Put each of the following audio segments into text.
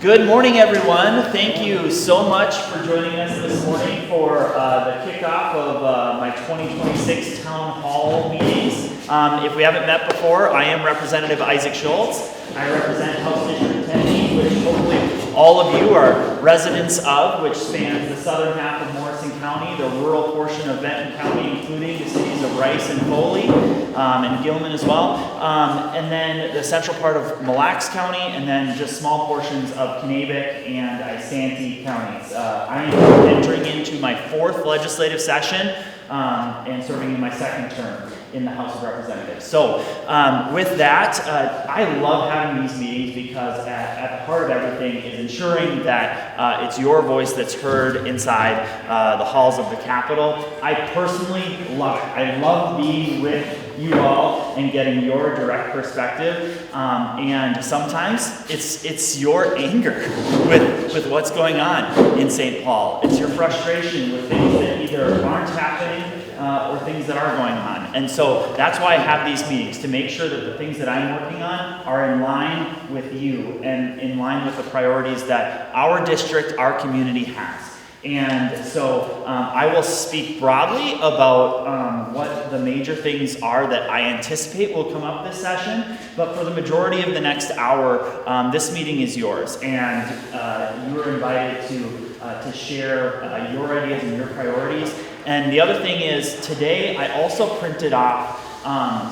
Good morning, everyone. Thank you so much for joining us this morning for the kickoff of my 2026 Town Hall meetings. If we haven't met before, I am Representative Isaac Schultz. I represent House District 10, which hopefully all of you are residents of, which spans the southern half of Morrison County, the rural portion of Benton County, including the cities of Rice and Foley, and Gilman as well, and then the central part of Mille Lacs County, and then just small portions of Kanabec and Isanti counties. I am entering into my fourth legislative session and serving in my second term in the House of Representatives. So with that, I love having these meetings because at the heart of everything is ensuring that it's your voice that's heard inside the halls of the Capitol. I personally love it. I love being with you all and getting your direct perspective, and sometimes it's your anger with what's going on in St. Paul. It's your frustration with things that either aren't happening or things that are going on. And so that's why I have these meetings, to make sure that the things that I'm working on are in line with you and in line with the priorities that our district, our community has. And so I will speak broadly about what the major things are that I anticipate will come up this session, but for the majority of the next hour, this meeting is yours, and you are invited to share your ideas and your priorities. And the other thing is, today I also printed off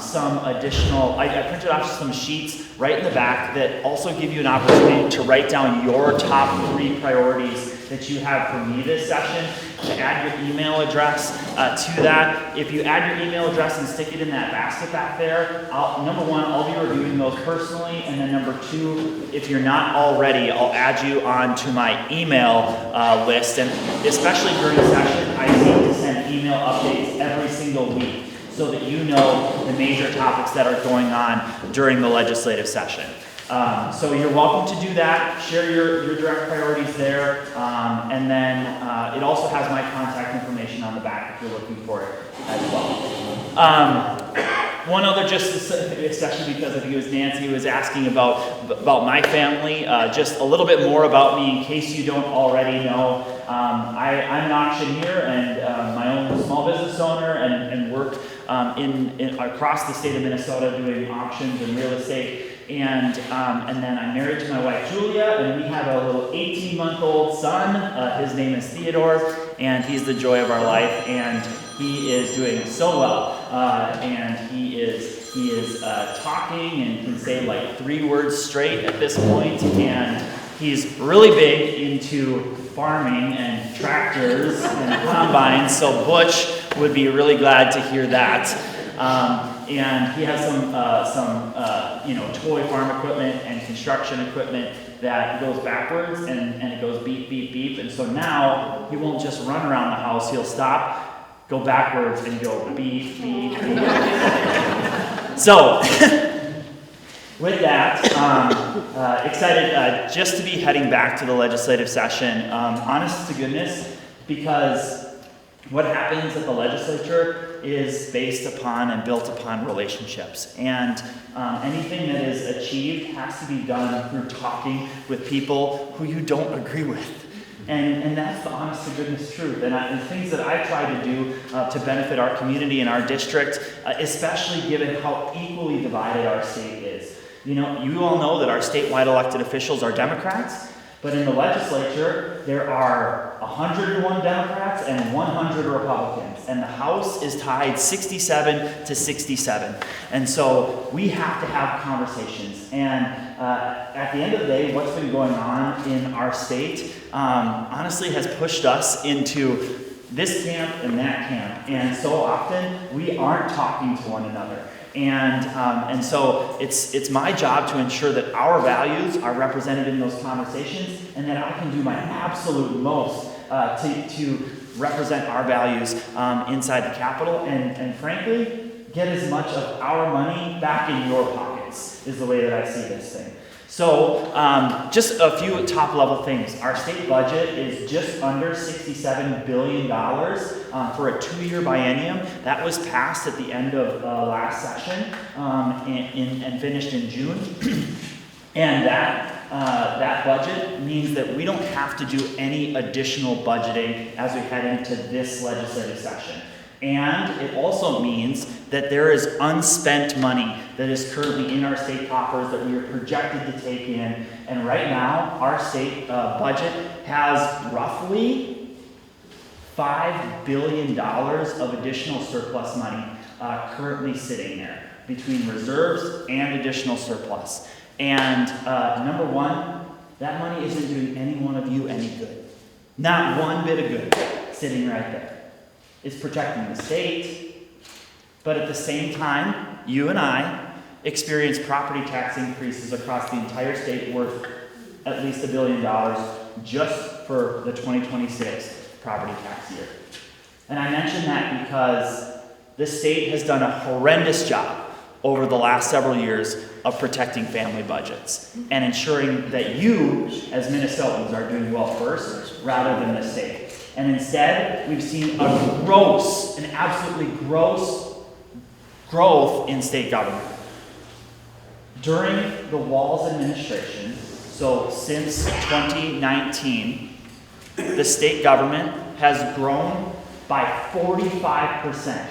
some additional, I printed off some sheets right in the back that also give you an opportunity to write down your top 3 priorities that you have for me this session, to add your email address to that. If you add your email address and stick it in that basket back there, number one, I'll be reviewing those personally, and then number 2, if you're not already, I'll add you onto my email list, and especially during the session, I seem to send email updates every single week so that you know the major topics that are going on during the legislative session. So you're welcome to do that. Share your direct priorities there, and then it also has my contact information on the back if you're looking for it as well. One other, just especially because I think it was Nancy who was asking about my family, just a little bit more about me in case you don't already know. I'm an auctioneer and my own small business owner, and work in across the state of Minnesota doing auctions and real estate. And then I'm married to my wife Julia, and we have a little 18-month-old son. His name is Theodore, and he's the joy of our life, and he is doing so well. And he is talking and can say like 3 words straight at this point, and he's really big into farming and tractors and combines. So Butch would be really glad to hear that. And he has some toy farm equipment and construction equipment that goes backwards, and it goes beep, beep, beep. And so now he won't just run around the house. He'll stop, go backwards, and go beep, beep, beep. So with that, excited just to be heading back to the legislative session. Honest to goodness, because what happens at the legislature is based upon and built upon relationships. And anything that is achieved has to be done through talking with people who you don't agree with. And that's the honest to goodness truth. And the things that I try to do to benefit our community and our district, especially given how equally divided our state is. You know, you all know that our statewide elected officials are Democrats, but in the legislature, there are 101 Democrats and 100 Republicans, and the House is tied 67 to 67. And so we have to have conversations. And at the end of the day, what's been going on in our state honestly has pushed us into this camp and that camp. And so often, we aren't talking to one another. And so it's my job to ensure that our values are represented in those conversations, and that I can do my absolute most to represent our values inside the Capitol, and frankly, get as much of our money back in your pockets, is the way that I see this thing. So just a few top level things. Our state budget is just under $67 billion for a 2-year biennium. That was passed at the end of last session and finished in June. And that that budget means that we don't have to do any additional budgeting as we head into this legislative session. And it also means that there is unspent money that is currently in our state coffers that we are projected to take in. And right now, our state budget has roughly $5 billion of additional surplus money currently sitting there between reserves and additional surplus. And number one, that money isn't doing any one of you any good. Not one bit of good sitting right there. It's protecting the state, but at the same time, you and I experience property tax increases across the entire state worth at least $1 billion just for the 2026 property tax year. And I mention that because the state has done a horrendous job over the last several years of protecting family budgets and ensuring that you, as Minnesotans, are doing well first rather than the state. And instead, we've seen an absolutely gross growth in state government. During the Walz administration, so since 2019, the state government has grown by 45%.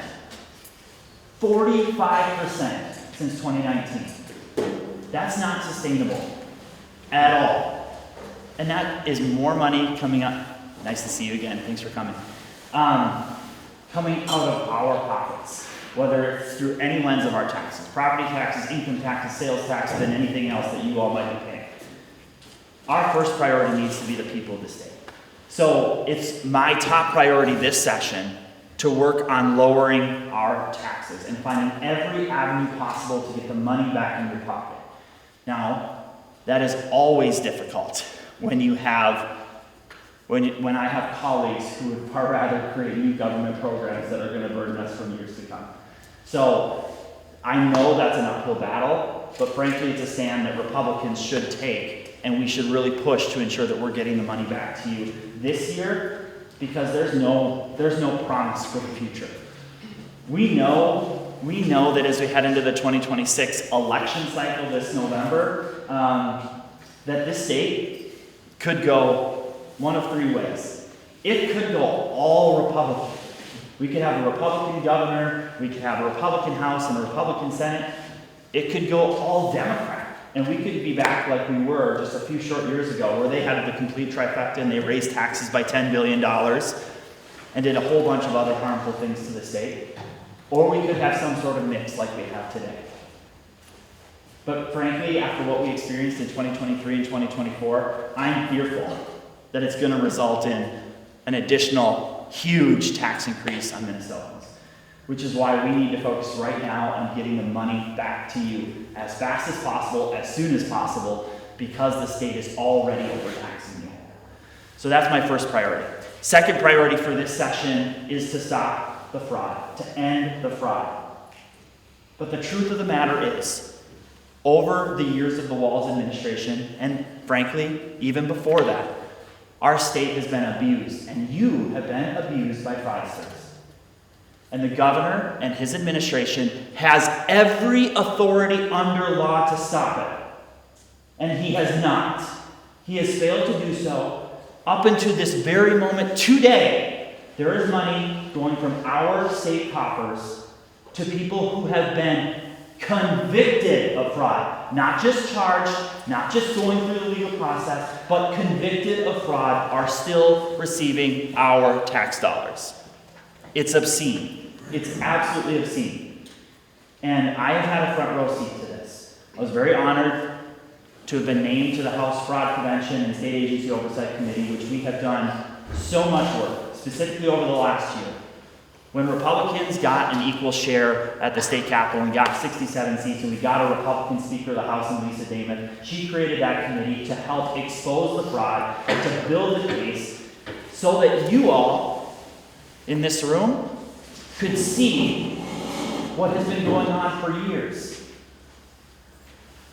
45% since 2019. That's not sustainable at all. And that is more money coming up. Nice to see you again. Thanks for coming. Coming out of our pockets, whether it's through any lens of our taxes, property taxes, income taxes, sales taxes, and anything else that you all might be paying. Our first priority needs to be the people of the state. So it's my top priority this session to work on lowering our taxes and finding every avenue possible to get the money back in your pocket. Now, that is always difficult when I have colleagues who would far rather create new government programs that are going to burden us for years to come. So I know that's an uphill battle, but frankly, it's a stand that Republicans should take, and we should really push to ensure that we're getting the money back to you this year, because there's no promise for the future. We know that as we head into the 2026 election cycle this November, that this state could go one of three ways. It could go all Republican. We could have a Republican governor, we could have a Republican House and a Republican Senate. It could go all Democrat. And we could be back like we were just a few short years ago, where they had the complete trifecta and they raised taxes by $10 billion and did a whole bunch of other harmful things to the state. Or we could have some sort of mix like we have today. But frankly, after what we experienced in 2023 and 2024, I'm fearful that it's going to result in an additional huge tax increase on Minnesotans, which is why we need to focus right now on getting the money back to you as fast as possible, as soon as possible, because the state is already overtaxing you. So that's my first priority. Second priority for this session is to stop the fraud, to end the fraud. But the truth of the matter is, over the years of the Walz administration, and frankly, even before that, our state has been abused, and you have been abused by fraudsters. And the governor and his administration has every authority under law to stop it. And he has not. He has failed to do so. Up until this very moment today, there is money going from our state coffers to people who have been convicted of fraud. Not just charged, not just going through the legal process, but convicted of fraud are still receiving our tax dollars. It's obscene. It's absolutely obscene. And I have had a front row seat to this. I was very honored to have been named to the House Fraud Prevention and State Agency Oversight Committee, which we have done so much work, specifically over the last year. When Republicans got an equal share at the state capitol and got 67 seats, and we got a Republican Speaker of the House in Lisa Damon, she created that committee to help expose the fraud and to build the case so that you all in this room could see what has been going on for years.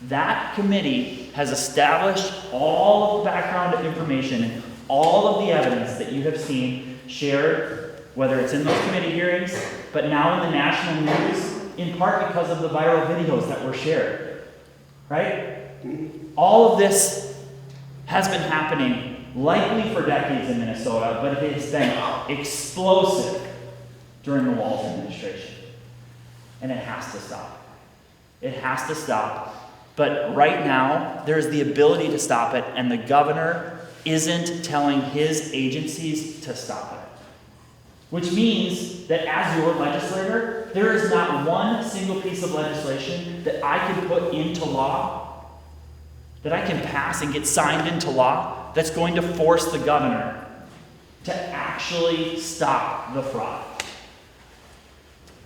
That committee has established all of the background information and all of the evidence that you have seen shared, whether it's in those committee hearings, but now in the national news, in part because of the viral videos that were shared. Right? All of this has been happening likely for decades in Minnesota, but it has been explosive during the Walz administration. And it has to stop. It has to stop. But right now, there's the ability to stop it, and the governor isn't telling his agencies to stop it. Which means that as your legislator, there is not one single piece of legislation that I can put into law, that I can pass and get signed into law, that's going to force the governor to actually stop the fraud.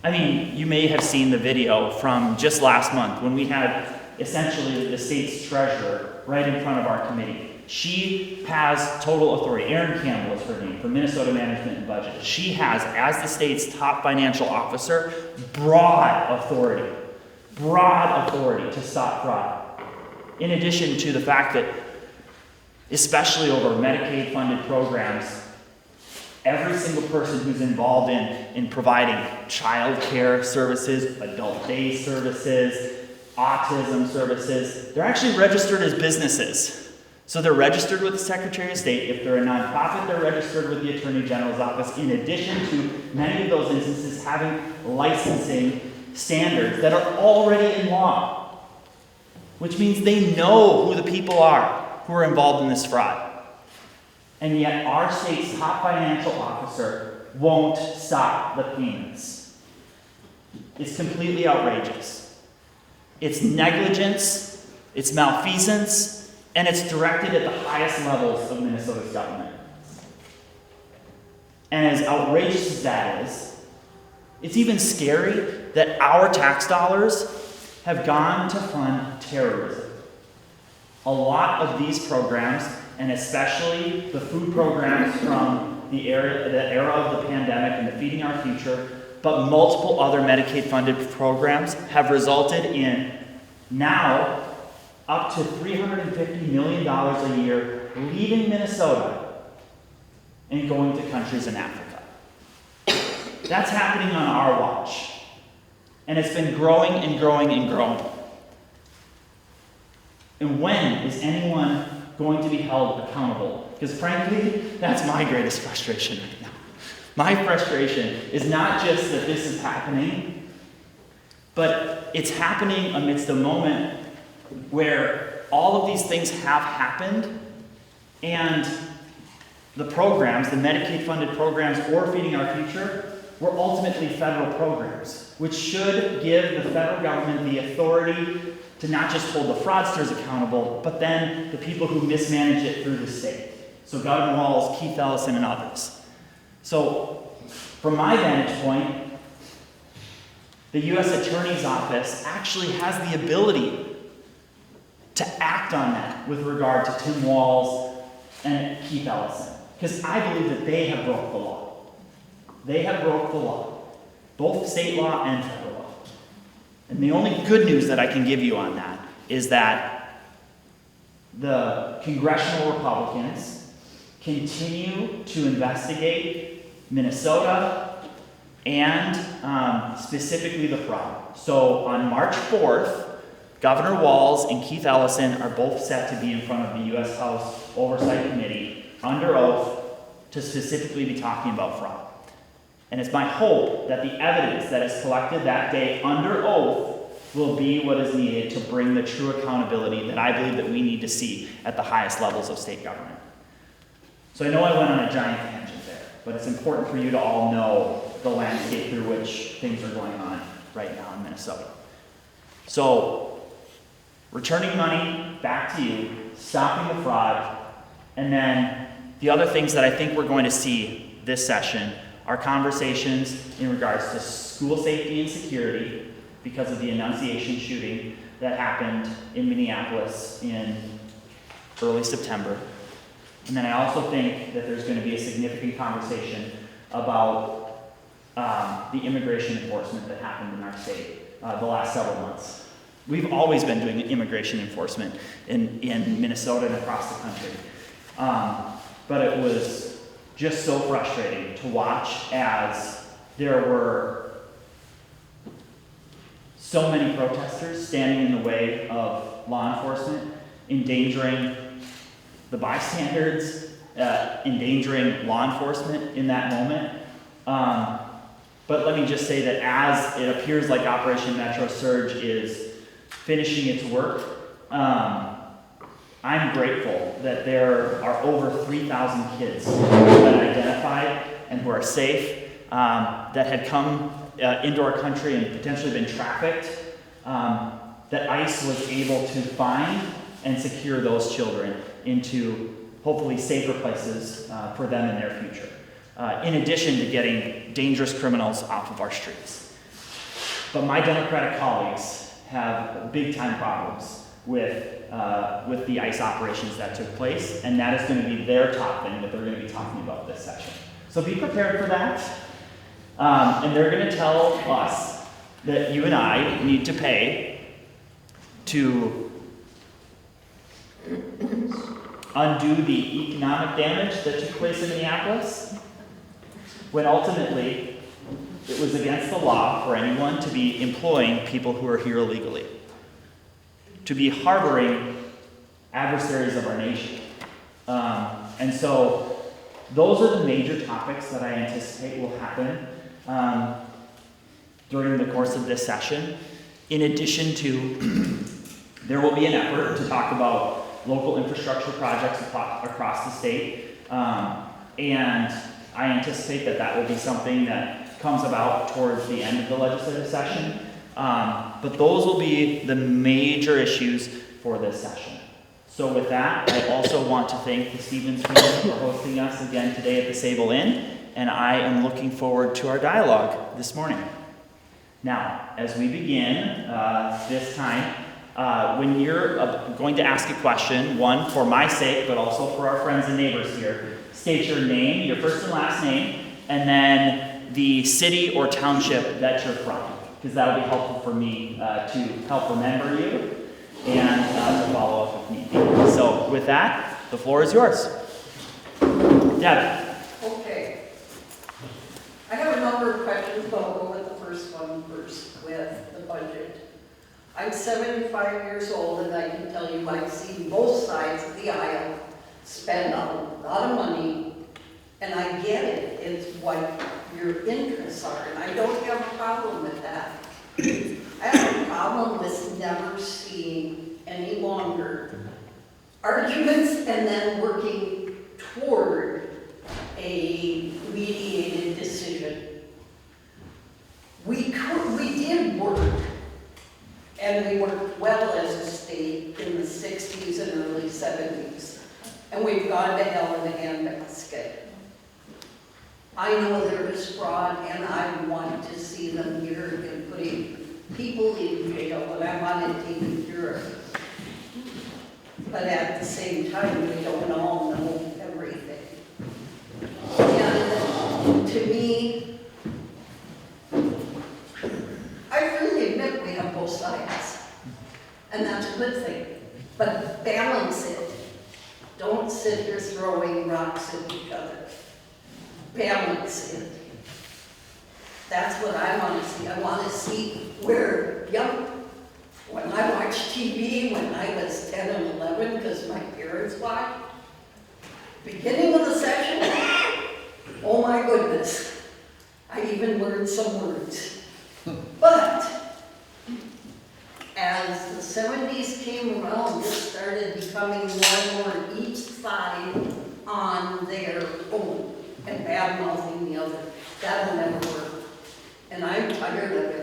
I mean, you may have seen the video from just last month when we had essentially the state's treasurer right in front of our committee. She has total authority. Erin Campbell is her name, for Minnesota Management and Budget. She has, as the state's top financial officer, broad authority to stop fraud. In addition to the fact that, especially over Medicaid-funded programs, every single person who's involved in providing child care services, adult day services, autism services, they're actually registered as businesses. So they're registered with the Secretary of State. If they're a nonprofit, they're registered with the Attorney General's office, in addition to many of those instances having licensing standards that are already in law, which means they know who the people are who are involved in this fraud. And yet our state's top financial officer won't stop the payments. It's completely outrageous. It's negligence, it's malfeasance, and it's directed at the highest levels of Minnesota's government. And as outrageous as that is, it's even scary that our tax dollars have gone to fund terrorism. A lot of these programs, and especially the food programs from the era of the pandemic and the Feeding Our Future, but multiple other Medicaid-funded programs have resulted in now up to $350 million a year leaving Minnesota and going to countries in Africa. That's happening on our watch. And it's been growing and growing and growing. And when is anyone going to be held accountable? Because frankly, that's my greatest frustration right now. My frustration is not just that this is happening, but it's happening amidst a moment where all of these things have happened, and the programs, the Medicaid-funded programs or Feeding Our Future, were ultimately federal programs, which should give the federal government the authority to not just hold the fraudsters accountable, but then the people who mismanage it through the state. So Governor Walz, Keith Ellison, and others. So from my vantage point, the U.S. Attorney's Office actually has the ability to act on that with regard to Tim Walz and Keith Ellison. Because I believe that they have broke the law. They have broke the law, both state law and federal law. And the only good news that I can give you on that is that the congressional Republicans continue to investigate Minnesota and specifically the fraud. So on March 4th, Governor Walz and Keith Ellison are both set to be in front of the U.S. House Oversight Committee under oath to specifically be talking about fraud. And it's my hope that the evidence that is collected that day under oath will be what is needed to bring the true accountability that I believe that we need to see at the highest levels of state government. So I know I went on a giant tangent there, but it's important for you to all know the landscape through which things are going on right now in Minnesota. So, returning money back to you, stopping the fraud, and then the other things that I think we're going to see this session are conversations in regards to school safety and security because of the Annunciation shooting that happened in Minneapolis in early September. And then I also think that there's going to be a significant conversation about the immigration enforcement that happened in our state the last several months. We've always been doing immigration enforcement in Minnesota and across the country. But it was just so frustrating to watch as there were so many protesters standing in the way of law enforcement, endangering the the bystanders endangering law enforcement in that moment. But let me just say that as it appears like Operation Metro Surge is finishing its work, I'm grateful that there are over 3,000 kids who have been identified and who are safe, that had come into our country and potentially been trafficked, that ICE was able to find and secure those children into hopefully safer places for them in their future, in addition to getting dangerous criminals off of our streets. But my Democratic colleagues have big time problems with the ICE operations that took place, and that is going to be their top thing that they're going to be talking about this session. So be prepared for that. And they're going to tell us that you and I need to pay to undo the economic damage that took place in Minneapolis, when ultimately it was against the law for anyone to be employing people who are here illegally, to be harboring adversaries of our nation. And so those are the major topics that I anticipate will happen during the course of this session. In addition to, there will be an effort to talk about local infrastructure projects across the state. And I anticipate that that will be something that comes about towards the end of the legislative session. But those will be the major issues for this session. So with that, I also want to thank the Stevens family for hosting us again today at the Sable Inn, and I am looking forward to our dialogue this morning. Now, as we begin this time, when you're going to ask a question, one, for my sake, but also for our friends and neighbors here, state your name, your first and last name, and then the city or township that you're from, because that'll be helpful for me to help remember you and to follow up if need be. So with that, the floor is yours. Deb. Okay. I have a number of questions, but I'll go with the first one first, with the budget. I'm 75 years old, and I can tell you I've seen both sides of the aisle spend a lot of money, and I get it. It's what your interests are, and I don't have a problem with that. I have a problem with never seeing any longer arguments and then working toward a mediated decision. We did work, and we worked well as a state in the 60s and early 70s, and we've gone to hell in a handbasket. I know there is fraud, and I want to see them here and putting people in jail, and I want it taken care of. But at the same time, we don't all know everything. And to me, I really admit we have both sides, and that's a good thing. But balance it. Don't sit here throwing rocks at each other. Balance it. That's what I want to see. I want to see where, when I watched TV when I was 10 and 11, because my parents watched, beginning of the session, oh my goodness, I even learned some words. But as the 70s came around, this started becoming more and more each side on their own and bad-mouthing the other. That'll never work. And I'm tired of it.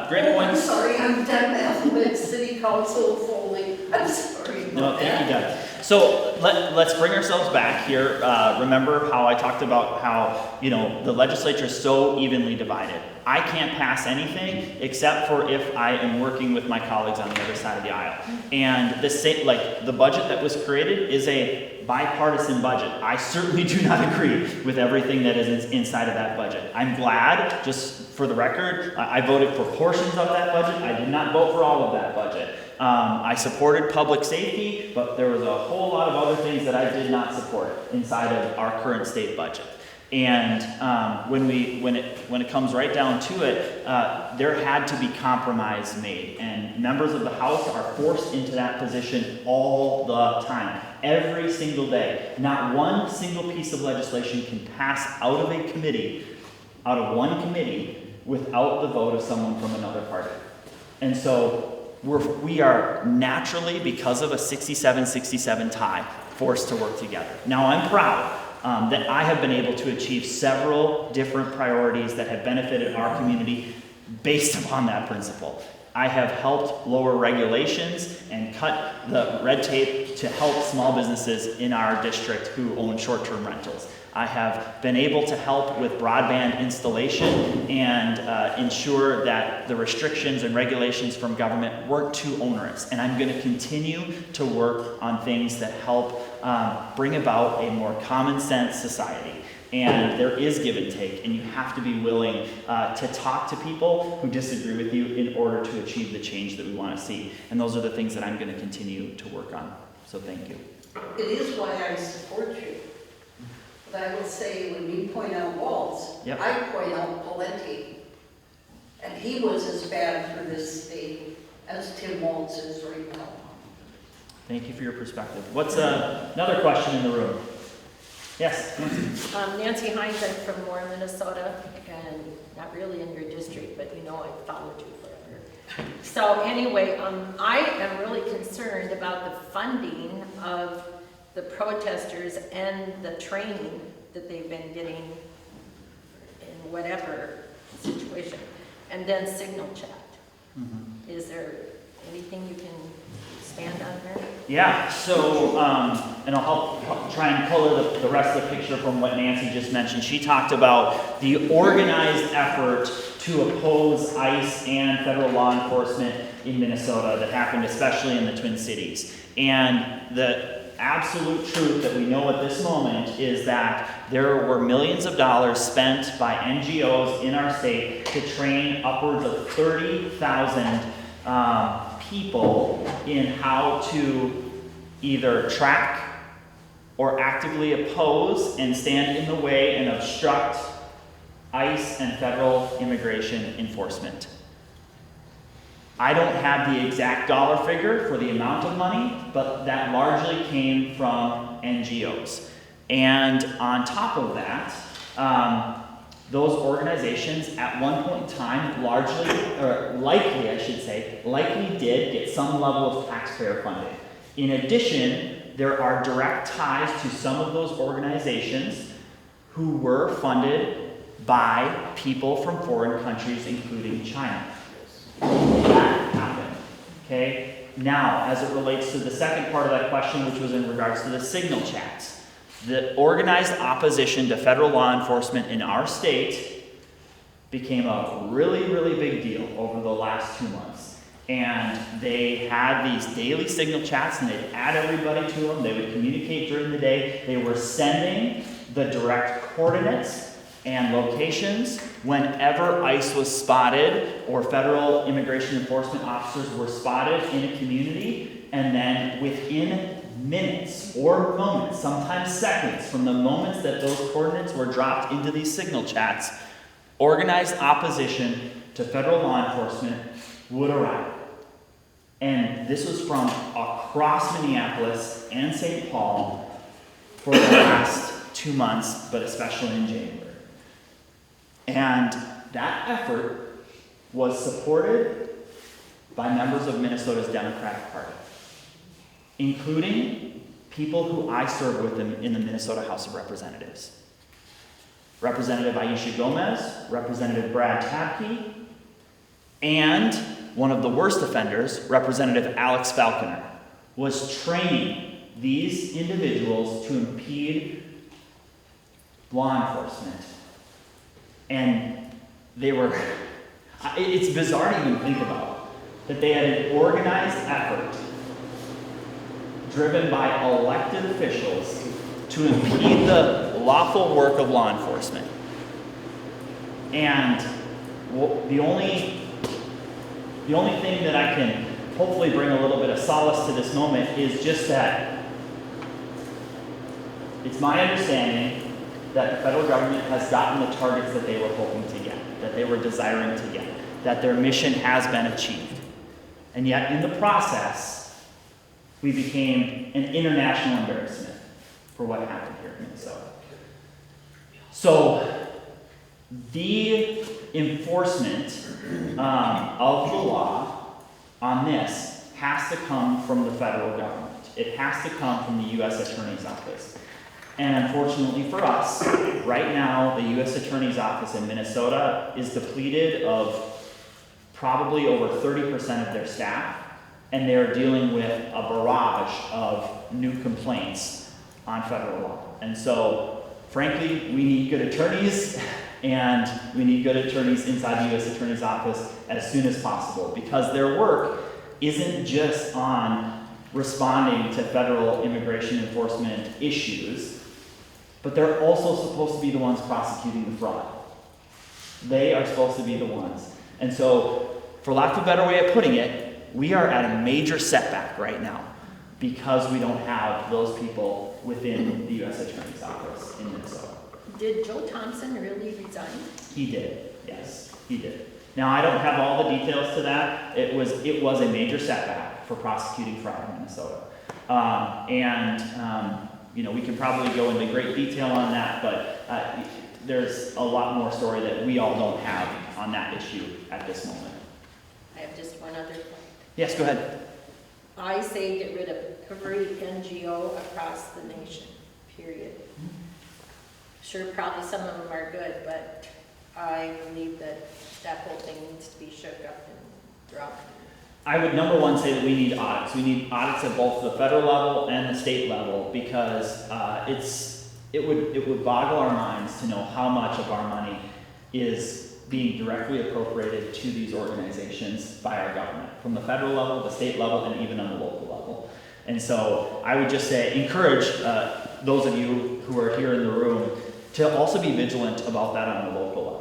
Great points. I'm sorry, I'm Deb Matthews, City Council Foley. I'm sorry about No, thank you, that. Deb. So let's bring ourselves back here. Remember how I talked about how, the legislature is so evenly divided. I can't pass anything except for if I am working with my colleagues on the other side of the aisle. And the budget that was created is a bipartisan budget. I certainly do not agree with everything that is inside of that budget. I'm glad, just for the record, I voted for portions of that budget. I did not vote for all of that budget. I supported public safety, but there was a whole lot of other things that I did not support inside of our current state budget. And when it comes right down to it, there had to be compromise made, and members of the House are forced into that position all the time, every single day. Not one single piece of legislation can pass out of a committee, out of one committee, without the vote of someone from another party. And so we are naturally, because of a 67-67 tie, forced to work together. Now, I'm proud that I have been able to achieve several different priorities that have benefited our community based upon that principle. I have helped lower regulations and cut the red tape to help small businesses in our district who own short-term rentals. I have been able to help with broadband installation and ensure that the restrictions and regulations from government weren't too onerous. And I'm going to continue to work on things that help bring about a more common sense society. And there is give and take, and you have to be willing to talk to people who disagree with you in order to achieve the change that we want to see. And those are the things that I'm going to continue to work on. So thank you. It is why I support you. But I will say, when you point out Waltz, Yep. I point out Palenti. And he was as bad for this state as Tim Waltz is right now. Thank you for your perspective. What's another question in the room? Yes, Nancy. Nancy Hines, I'm from Moore, Minnesota, and not really in your district, but you know I've followed you forever. So anyway, I am really concerned about the funding of the protesters and the training that they've been getting in whatever situation, and then signal chat. Mm-hmm. Is there anything you can expand on there? Yeah, so, and I'll help try and color the rest of the picture from what Nancy just mentioned. She talked about the organized effort to oppose ICE and federal law enforcement in Minnesota that happened especially in the Twin Cities. And the absolute truth that we know at this moment is that there were millions of dollars spent by NGOs in our state to train upwards of 30,000 people in how to either track or actively oppose and stand in the way and obstruct ICE and federal immigration enforcement. I don't have the exact dollar figure for the amount of money, but that largely came from NGOs. And on top of that, those organizations at one point in time likely did get some level of taxpayer funding. In addition, there are direct ties to some of those organizations who were funded by people from foreign countries, including China. That happened, okay? Now, as it relates to the second part of that question, which was in regards to the signal chats, the organized opposition to federal law enforcement in our state became a really, really big deal over the last 2 months. And they had these daily signal chats, and they'd add everybody to them. They would communicate during the day. They were sending the direct coordinates and locations whenever ICE was spotted or federal immigration enforcement officers were spotted in a community, and then within minutes or moments, sometimes seconds, from the moments that those coordinates were dropped into these signal chats, organized opposition to federal law enforcement would arrive. And this was from across Minneapolis and St. Paul for the last 2 months, but especially in January. And that effort was supported by members of Minnesota's Democratic Party, including people who I serve with in the Minnesota House of Representatives. Representative Aisha Gomez, Representative Brad Tabke, and one of the worst offenders, Representative Alex Falconer, was training these individuals to impede law enforcement. And they were, it's bizarre to even think about, that they had an organized effort driven by elected officials to impede the lawful work of law enforcement. And the only thing that I can hopefully bring a little bit of solace to this moment is just that it's my understanding that the federal government has gotten the targets that they were hoping to get, that they were desiring to get, that their mission has been achieved. And yet, in the process, we became an international embarrassment for what happened here in Minnesota. So, the enforcement of the law on this has to come from the federal government. It has to come from the U.S. Attorney's Office. And unfortunately for us, right now, the U.S. Attorney's Office in Minnesota is depleted of probably over 30% of their staff, and they're dealing with a barrage of new complaints on federal law. And so, frankly, we need good attorneys, and we need good attorneys inside the U.S. Attorney's Office as soon as possible, because their work isn't just on responding to federal immigration enforcement issues, but they're also supposed to be the ones prosecuting the fraud. They are supposed to be the ones. And so, for lack of a better way of putting it, we are at a major setback right now because we don't have those people within the U.S. Attorney's Office in Minnesota. Did Joe Thompson really resign? He did, yes, he did. Now, I don't have all the details to that. It was a major setback for prosecuting fraud in Minnesota. We can probably go into great detail on that, but there's a lot more story that we all don't have on that issue at this moment. I have just one other point. Yes, go ahead. I say get rid of every NGO across the nation, period. Sure, probably some of them are good, but I believe that whole thing needs to be shook up and dropped. I would, number one, say that we need audits. We need audits at both the federal level and the state level, because it would boggle our minds to know how much of our money is being directly appropriated to these organizations by our government, from the federal level, the state level, and even on the local level. And so I would just say, encourage those of you who are here in the room to also be vigilant about that on the local level.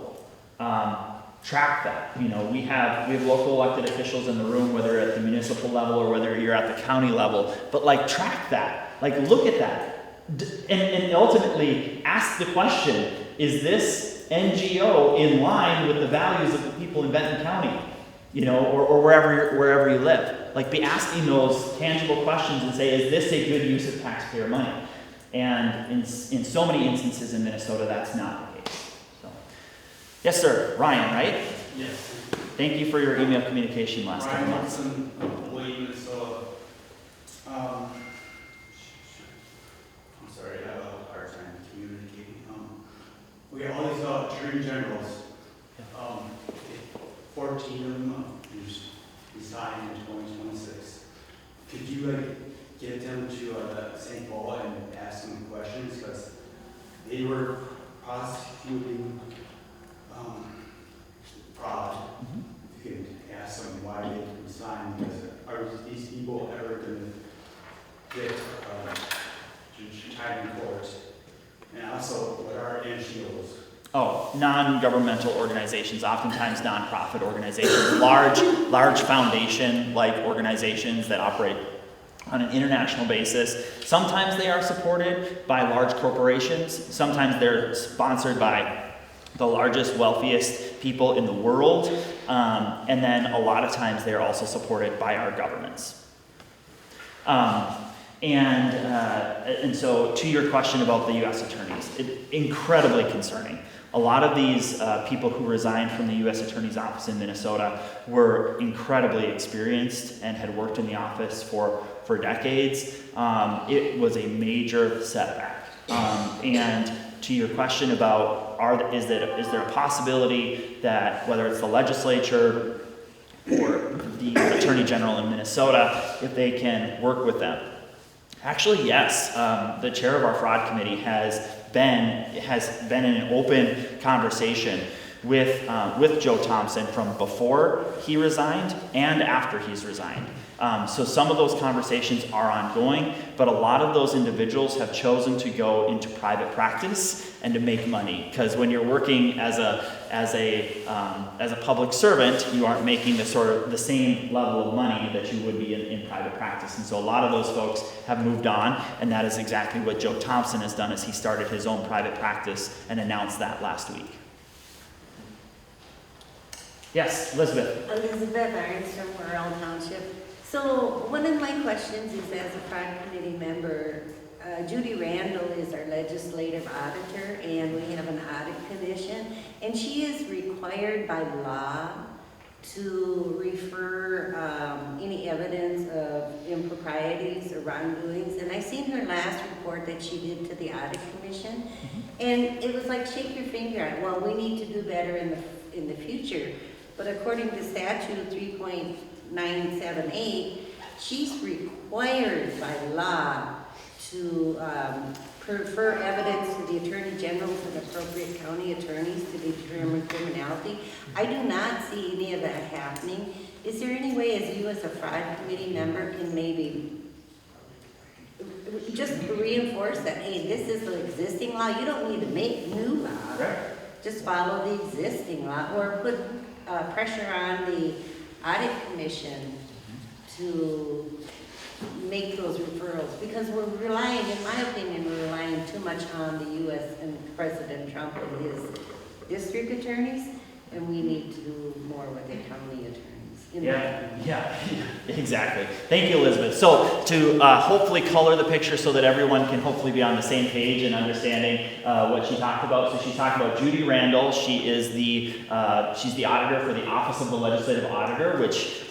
Track that. We have local elected officials in the room, whether at the municipal level or whether you're at the county level, but track that, look at that, and ultimately ask the question, is this NGO in line with the values of the people in Benton County, or wherever you live? Be asking those tangible questions and say, is this a good use of taxpayer money? And in so many instances in Minnesota, that's not the case. So, yes, sir, Ryan, right? Yes. Thank you for your email communication last couple months. Ryan Wilson, Foley, Minnesota. I'm sorry, I have a hard time communicating. We got all these attorney generals. 14 of them resign in 2026. Could you get them to St. Paul and ask them questions, because they were prosecuting fraud? You could ask them why they resigned, because are these people ever going to get tried in court? And also, what are NGOs? Oh, non-governmental organizations, oftentimes nonprofit organizations, large foundation-like organizations that operate on an international basis. Sometimes they are supported by large corporations. Sometimes they're sponsored by the largest, wealthiest people in the world. And then a lot of times they're also supported by our governments. And so to your question about the U.S. attorneys, incredibly concerning. A lot of these people who resigned from the U.S. Attorney's Office in Minnesota were incredibly experienced and had worked in the office for decades. It was a major setback. And to your question about is there a possibility that whether it's the legislature or the Attorney General in Minnesota, if they can work with them? Actually, yes. The chair of our fraud committee has been in an open conversation with Joe Thompson from before he resigned and after he's resigned. So some of those conversations are ongoing, but a lot of those individuals have chosen to go into private practice and to make money. Because when you're working as a public servant, you aren't making the same level of money that you would be in private practice. And so a lot of those folks have moved on, and that is exactly what Joe Thompson has done, as he started his own private practice and announced that last week. Yes, Elizabeth. Elizabeth Irons from Worrell Township. So one of my questions is, as a fraud committee member, Judy Randall is our legislative auditor, and we have an audit commission, and she is required by law to refer any evidence of improprieties or wrongdoings. And I seen her last report that she did to the audit commission, and it was like, shake your finger. Well, we need to do better in the future. But according to statute 3.978, she's required by law to refer evidence to the Attorney General and appropriate county attorneys to determine criminality. I do not see any of that happening. Is there any way, as you as a fraud committee member, can maybe just reinforce that, hey, this is the existing law, you don't need to make new law. Right. Just follow the existing law, or put pressure on the audit commission to make those referrals, because we're relying, in my opinion, we're relying too much on the U.S. and President Trump and his district attorneys, and we need to do more with the county attorneys. Yeah, exactly. Thank you, Elizabeth. So to hopefully color the picture so that everyone can hopefully be on the same page and understanding what she talked about. So she talked about Judy Randall. She is she's the auditor for the Office of the Legislative Auditor, which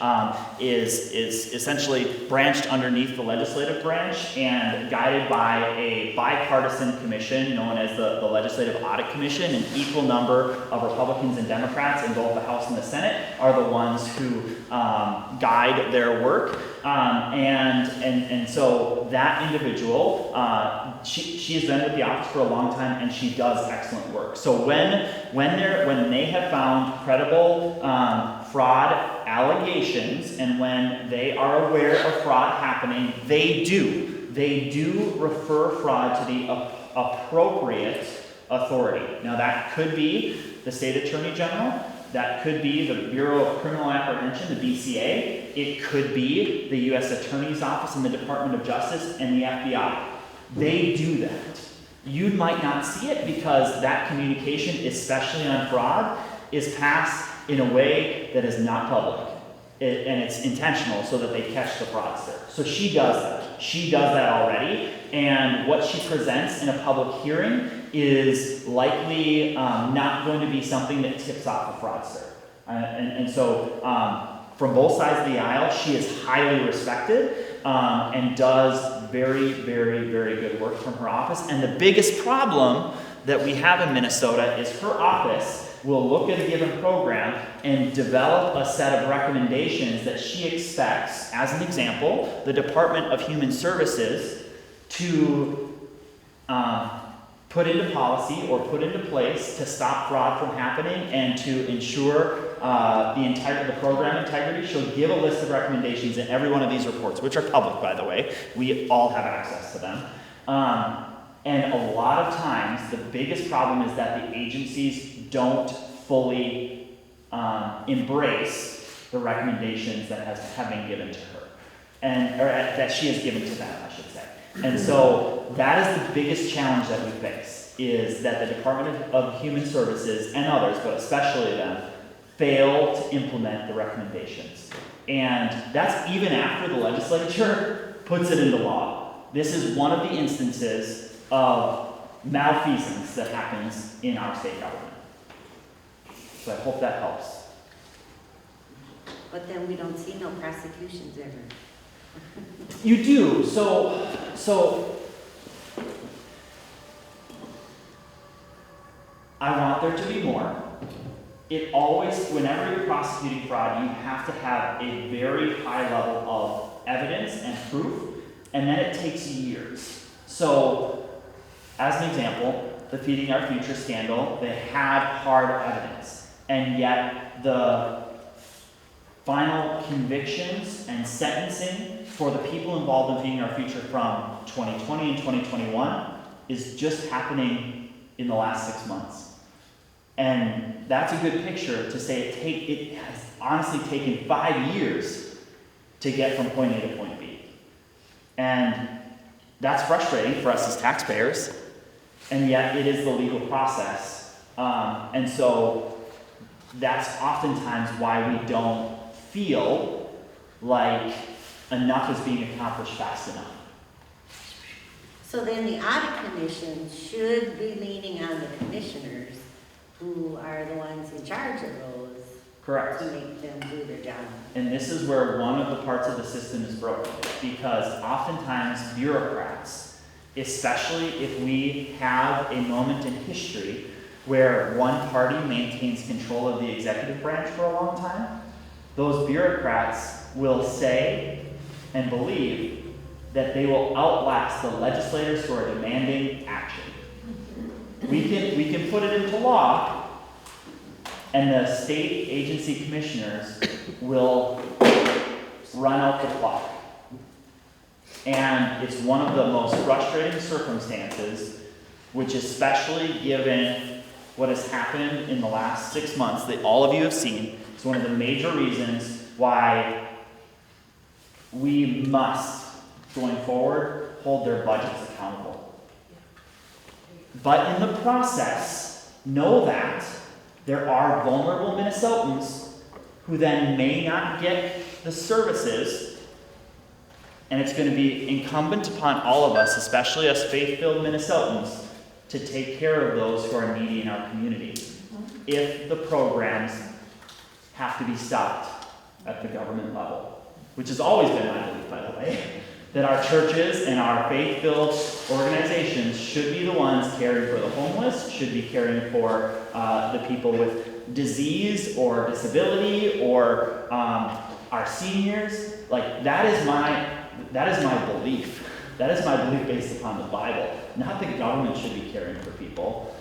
is essentially branched underneath the legislative branch and guided by a bipartisan commission known as the Legislative Audit Commission. An equal number of Republicans and Democrats in both the House and the Senate are the ones who guide their work, and so that individual, she has been with the office for a long time, and she does excellent work. So when they have found credible fraud allegations, and when they are aware of fraud happening, they do refer fraud to the appropriate authority. Now that could be the state attorney general. That could be the Bureau of Criminal Apprehension, the BCA. It could be the U.S. Attorney's Office and the Department of Justice and the FBI. They do that. You might not see it because that communication, especially on fraud, is passed in a way that is not public. And it's intentional so that they catch the fraudster. So she does that. She does that already. And what she presents in a public hearing is likely not going to be something that tips off a fraudster. So from both sides of the aisle, she is highly respected and does very, very, very good work from her office. And the biggest problem that we have in Minnesota is her office will look at a given program and develop a set of recommendations that she expects, as an example, the Department of Human Services to put into policy or put into place to stop fraud from happening and to ensure the program integrity. She'll give a list of recommendations in every one of these reports, which are public, by the way. We all have access to them. And a lot of times, the biggest problem is that the agencies don't fully embrace the recommendations that have been given to her, or that she has given to them, I should say. And so that is the biggest challenge that we face, is that the Department of Human Services and others, but especially them, fail to implement the recommendations. And that's even after the legislature puts it into law. This is one of the instances of malfeasance that happens in our state government. So I hope that helps. But then we don't see no prosecutions ever. You do. So I want there to be more. It always, whenever you're prosecuting fraud, you have to have a very high level of evidence and proof, and then it takes years. So, as an example, the Feeding Our Future scandal, they had hard evidence. and yet the final convictions and sentencing for the people involved in feeding our future from 2020 and 2021 is just happening in the last 6 months. And that's a good picture to say it has honestly taken 5 years to get from point A to point B. And that's frustrating for us as taxpayers, and yet it is the legal process. And so that's oftentimes why we don't feel like enough is being accomplished fast enough. So then the audit commission should be leaning on the commissioners, who are the ones in charge of those, Correct. to make them do their job. And this is where one of the parts of the system is broken, because oftentimes bureaucrats, especially if we have a moment in history where one party maintains control of the executive branch for a long time, those bureaucrats will say and believe that they will outlast the legislators who are demanding action. We can put it into law, and the state agency commissioners will run out the clock. And it's one of the most frustrating circumstances, which especially given what has happened in the last 6 months that all of you have seen, is one of the major reasons why we must, going forward, hold their budgets accountable. But in the process, know that there are vulnerable Minnesotans who then may not get the services, and it's going to be incumbent upon all of us, especially us faith-filled Minnesotans, to take care of those who are needy in our community if the programs have to be stopped at the government level, which has always been my belief, by the way, that our churches and our faith-filled organizations should be the ones caring for the homeless, should be caring for the people with disease or disability, or our seniors. Like, that is my belief. That is my belief based upon the Bible. Not that government should be caring for people,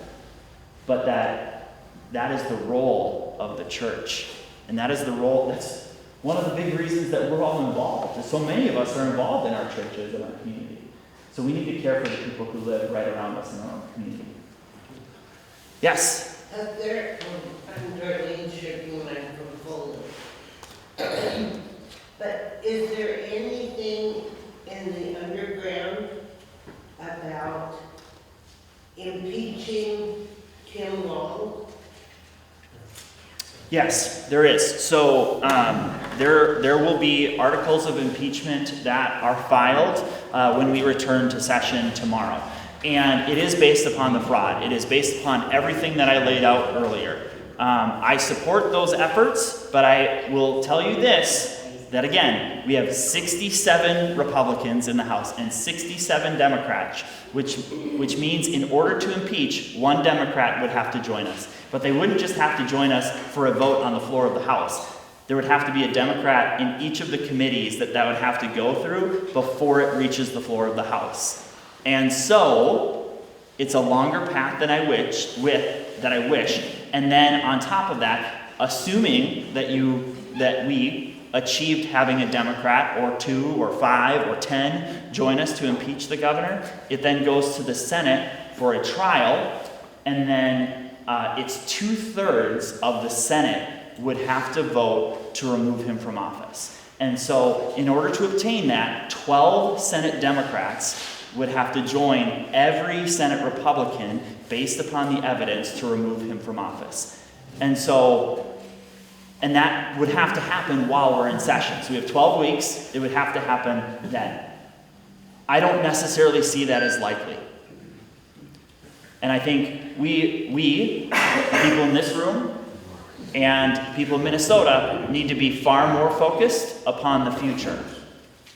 but that is the role of the church. And that is the role, that's one of the big reasons that we're all involved. So many of us are involved in our churches and our community. So we need to care for the people who live right around us in our own community. Yes? I'm Darlene Shipping, I'm from Foley. But is there anything in the underground about impeaching Tim Long? Yes, there is. So there will be articles of impeachment that are filed when we return to session tomorrow. And it is based upon the fraud. It is based upon everything that I laid out earlier. I support those efforts, but I will tell you this, that again, we have 67 Republicans in the House and 67 Democrats, which means in order to impeach, one Democrat would have to join us. But they wouldn't just have to join us for a vote on the floor of the House. There would have to be a Democrat in each of the committees that would have to go through before it reaches the floor of the House. And so, it's a longer path than I wish. And then on top of that, assuming that we achieved having a Democrat or 2 or 5 or 10 join us to impeach the governor, it then goes to the Senate for a trial, and then it's 2/3 of the Senate would have to vote to remove him from office. And so in order to obtain that, 12 Senate Democrats would have to join every Senate Republican based upon the evidence to remove him from office. And that would have to happen while we're in session. So we have 12 weeks, it would have to happen then. I don't necessarily see that as likely. And I think we, people in this room, and people in Minnesota, need to be far more focused upon the future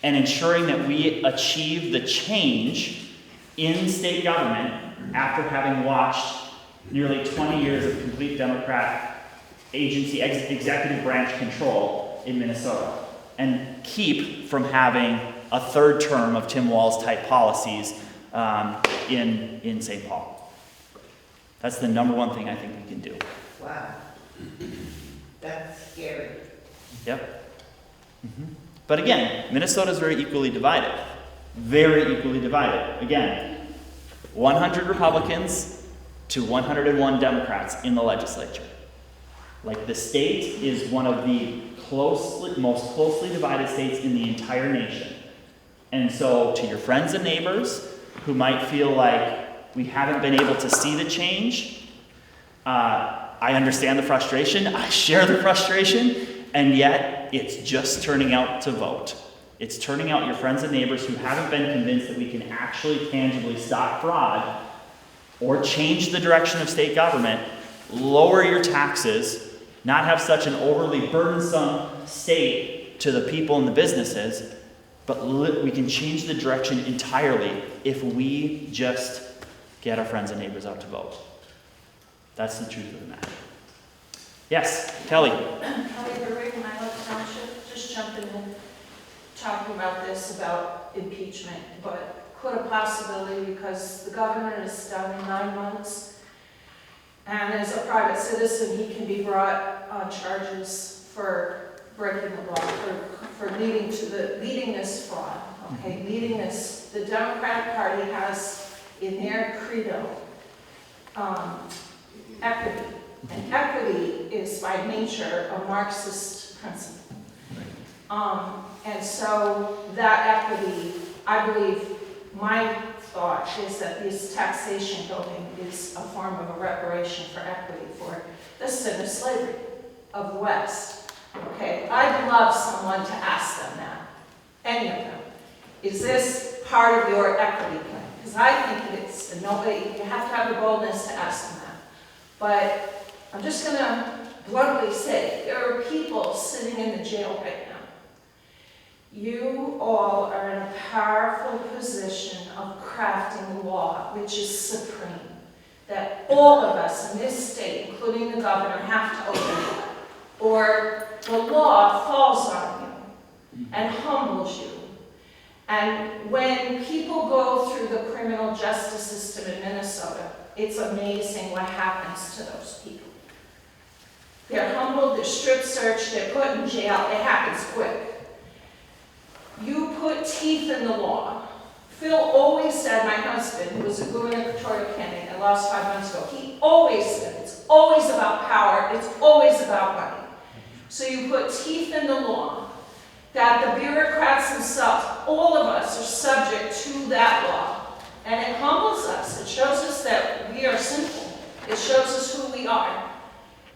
and ensuring that we achieve the change in state government after having watched nearly 20 years of complete Democrat agency, executive branch control in Minnesota, and keep from having a third term of Tim Walz type policies in St. Paul. That's the number one thing I think we can do. Wow. That's scary. Yep. But again, Minnesota is very equally divided. Very equally divided. Again, 100 Republicans to 101 Democrats in the legislature. Like, the state is one of the most closely divided states in the entire nation. And so, to your friends and neighbors who might feel like we haven't been able to see the change, I understand the frustration. I share the frustration. And yet, it's just turning out to vote. It's turning out your friends and neighbors who haven't been convinced that we can actually tangibly stop fraud or change the direction of state government, lower your taxes, not have such an overly burdensome state to the people and the businesses, but we can change the direction entirely if we just get our friends and neighbors out to vote. That's the truth of the matter. Yes, Kelly. Kelly Berwick, Milo Township, just jumping in, talking about this, about impeachment, but could a possibility, because the governor is done in 9 months, and as a private citizen, he can be brought on charges for breaking the law, for leading this fraud, okay, leading this. The Democratic Party has in their credo equity. And equity is by nature a Marxist principle. And so that equity, I believe, my thought is that this taxation building is a form of a reparation for equity for the sin of slavery of the West. Okay, I'd love someone to ask them that, any of them. Is this part of your equity plan? Because I think it is, and you have to have the boldness to ask them that. But I'm just going to bluntly say, there are people sitting in the jail right now. You all are in a powerful position of crafting law, which is supreme, that all of us in this state, including the governor, have to obey, or the law falls on you and humbles you. And when people go through the criminal justice system in Minnesota, it's amazing what happens to those people. They're humbled, they're strip searched, they're put in jail. It happens quick. You put teeth in the law. Phil always said, my husband, who was a gubernatorial candidate and lost 5 months ago, he always said, it's always about power, it's always about money. So you put teeth in the law, that the bureaucrats themselves, all of us, are subject to that law. And it humbles us. It shows us that we are sinful. It shows us who we are.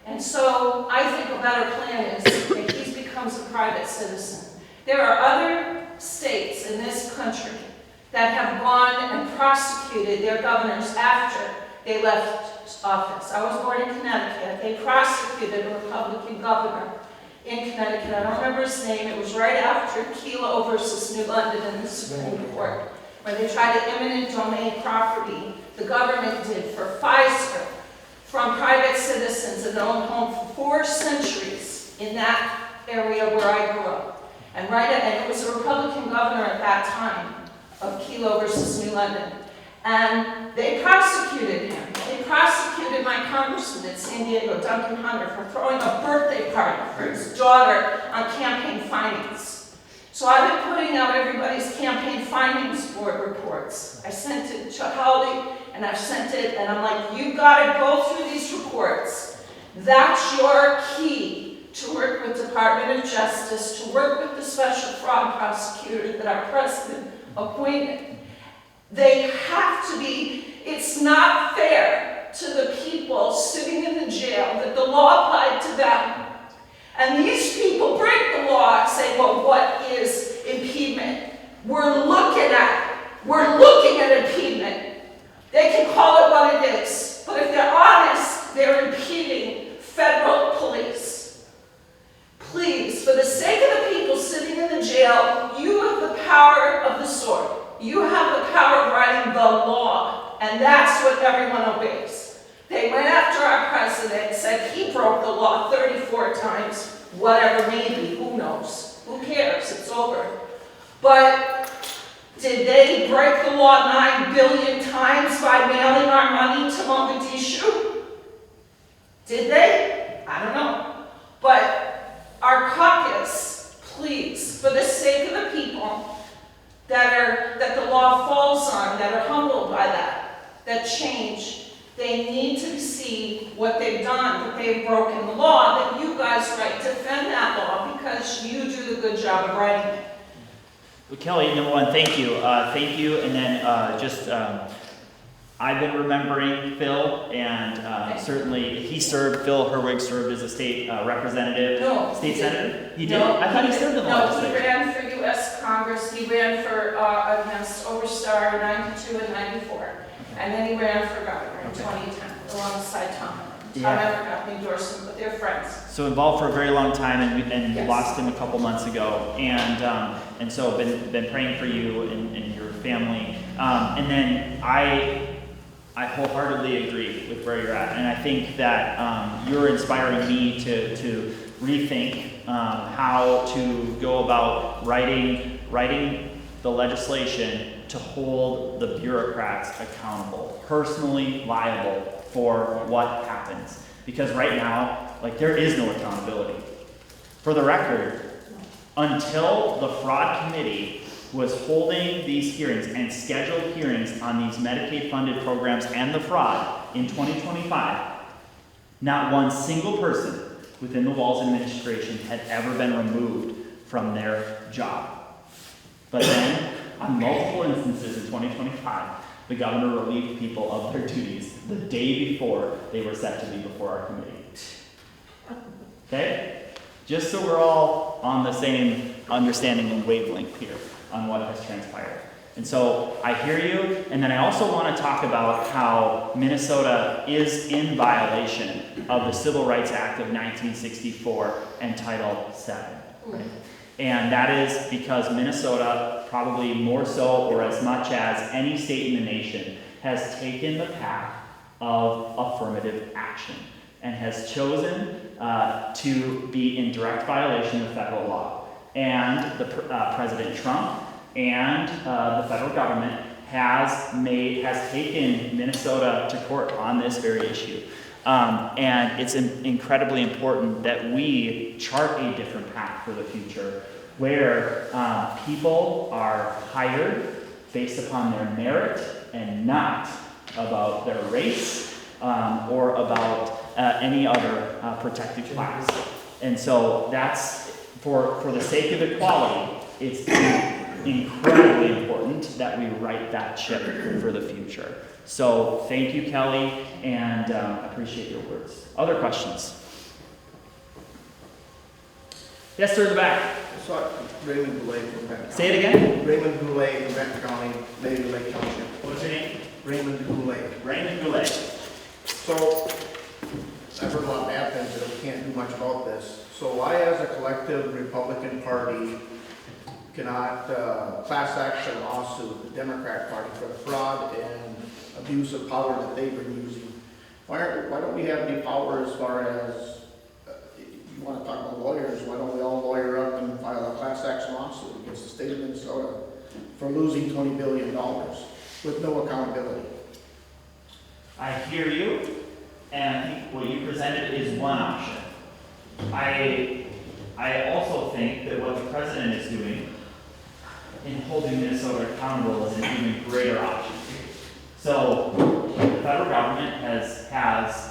And so I think a better plan is that he becomes a private citizen. There are other states in this country that have gone and prosecuted their governors after they left office. I was born in Connecticut. They prosecuted a Republican governor in Connecticut. I don't remember his name. It was right after Kelo versus New London in the Supreme Court, where they tried to eminent domain property. The government did for Pfizer from private citizens that owned home for 4 centuries in that area where I grew up. And it was a Republican governor at that time of Kelo versus New London. And they prosecuted him. They prosecuted my congressman in San Diego, Duncan Hunter, for throwing a birthday party for his daughter on campaign finance. So I've been putting out everybody's campaign finance board reports. I sent it to Holly, and I've sent it, and I'm like, you gotta go through these reports. That's your key to work with Department of Justice, to work with the special fraud prosecutor that our president appointed. They have to be, it's not fair to the people sitting in the jail that the law applied to them. And these people break the law and say, well, what is impediment? We're looking at impediment. They can call it what it is. But if they're honest, they're impeding federal police. Please, for the sake of the people sitting in the jail, you have the power of the sword. You have the power of writing the law, and that's what everyone obeys. They went after our president, said he broke the law 34 times, whatever, maybe, who knows? Who cares? It's over. But did they break the law 9 billion times by mailing our money to Mogadishu? Did they? I don't know. But our caucus, please, for the sake of the people that the law falls on, that are humbled by that change, they need to see what they've done, that they've broken the law, that you guys right defend that law because you do the good job of writing it. Well, Kelly, number one, thank you. Thank you. And then I've been remembering Phil, and certainly Phil Herwig served as a state representative, No, state he senator. He did? No, I thought he served in the No, legislature. he ran for U.S. Congress. He ran for against Overstar in 92 and 94. And then he ran for governor in 2010 alongside Tom. Tom never got the endorsement, but they're friends. So involved for a very long time, and Yes. lost him a couple months ago, and so been praying for you and your family. And then I wholeheartedly agree with where you're at, and I think that you're inspiring me to rethink how to go about writing the legislation to hold the bureaucrats accountable, personally liable for what happens. Because right now, like, there is no accountability. For the record, until the fraud committee was holding these hearings and scheduled hearings on these Medicaid-funded programs and the fraud in 2025, not one single person within the Walz administration had ever been removed from their job. But then, on multiple instances in 2025, the governor relieved people of their duties the day before they were set to be before our committee. Okay? Just so we're all on the same understanding and wavelength here on what has transpired. And so I hear you, and then I also want to talk about how Minnesota is in violation of the Civil Rights Act of 1964 and Title VII. Right? And that is because Minnesota, probably more so or as much as any state in the nation, has taken the path of affirmative action and has chosen to be in direct violation of federal law. And President Trump and the federal government has taken Minnesota to court on this very issue. And it's incredibly important that we chart a different path for the future where people are hired based upon their merit and not about their race or about any other protected class. And so that's, for the sake of equality, it's incredibly important that we write that ship for the future. So thank you, Kelly, and appreciate your words. Other questions? Yes, sir, in the back. So, Raymond Goulet from Benton County. Say it again. Raymond Goulet from Benton County, Native Lake Township. What's your name? Raymond Goulet. Raymond Goulet. So, I've heard a lot of bad things that we can't do much about this. So why, as a collective Republican Party, cannot class action lawsuit the Democrat Party for the fraud and abuse of power that they've been using? Why don't we have any power as far as, you want to talk about lawyers, why don't we all lawyer up and file a class action lawsuit against the state of Minnesota for losing $20 billion with no accountability? I hear you, and I think what you presented is one option. I also think that what the president is doing in holding Minnesota accountable is an even greater option. So the federal government has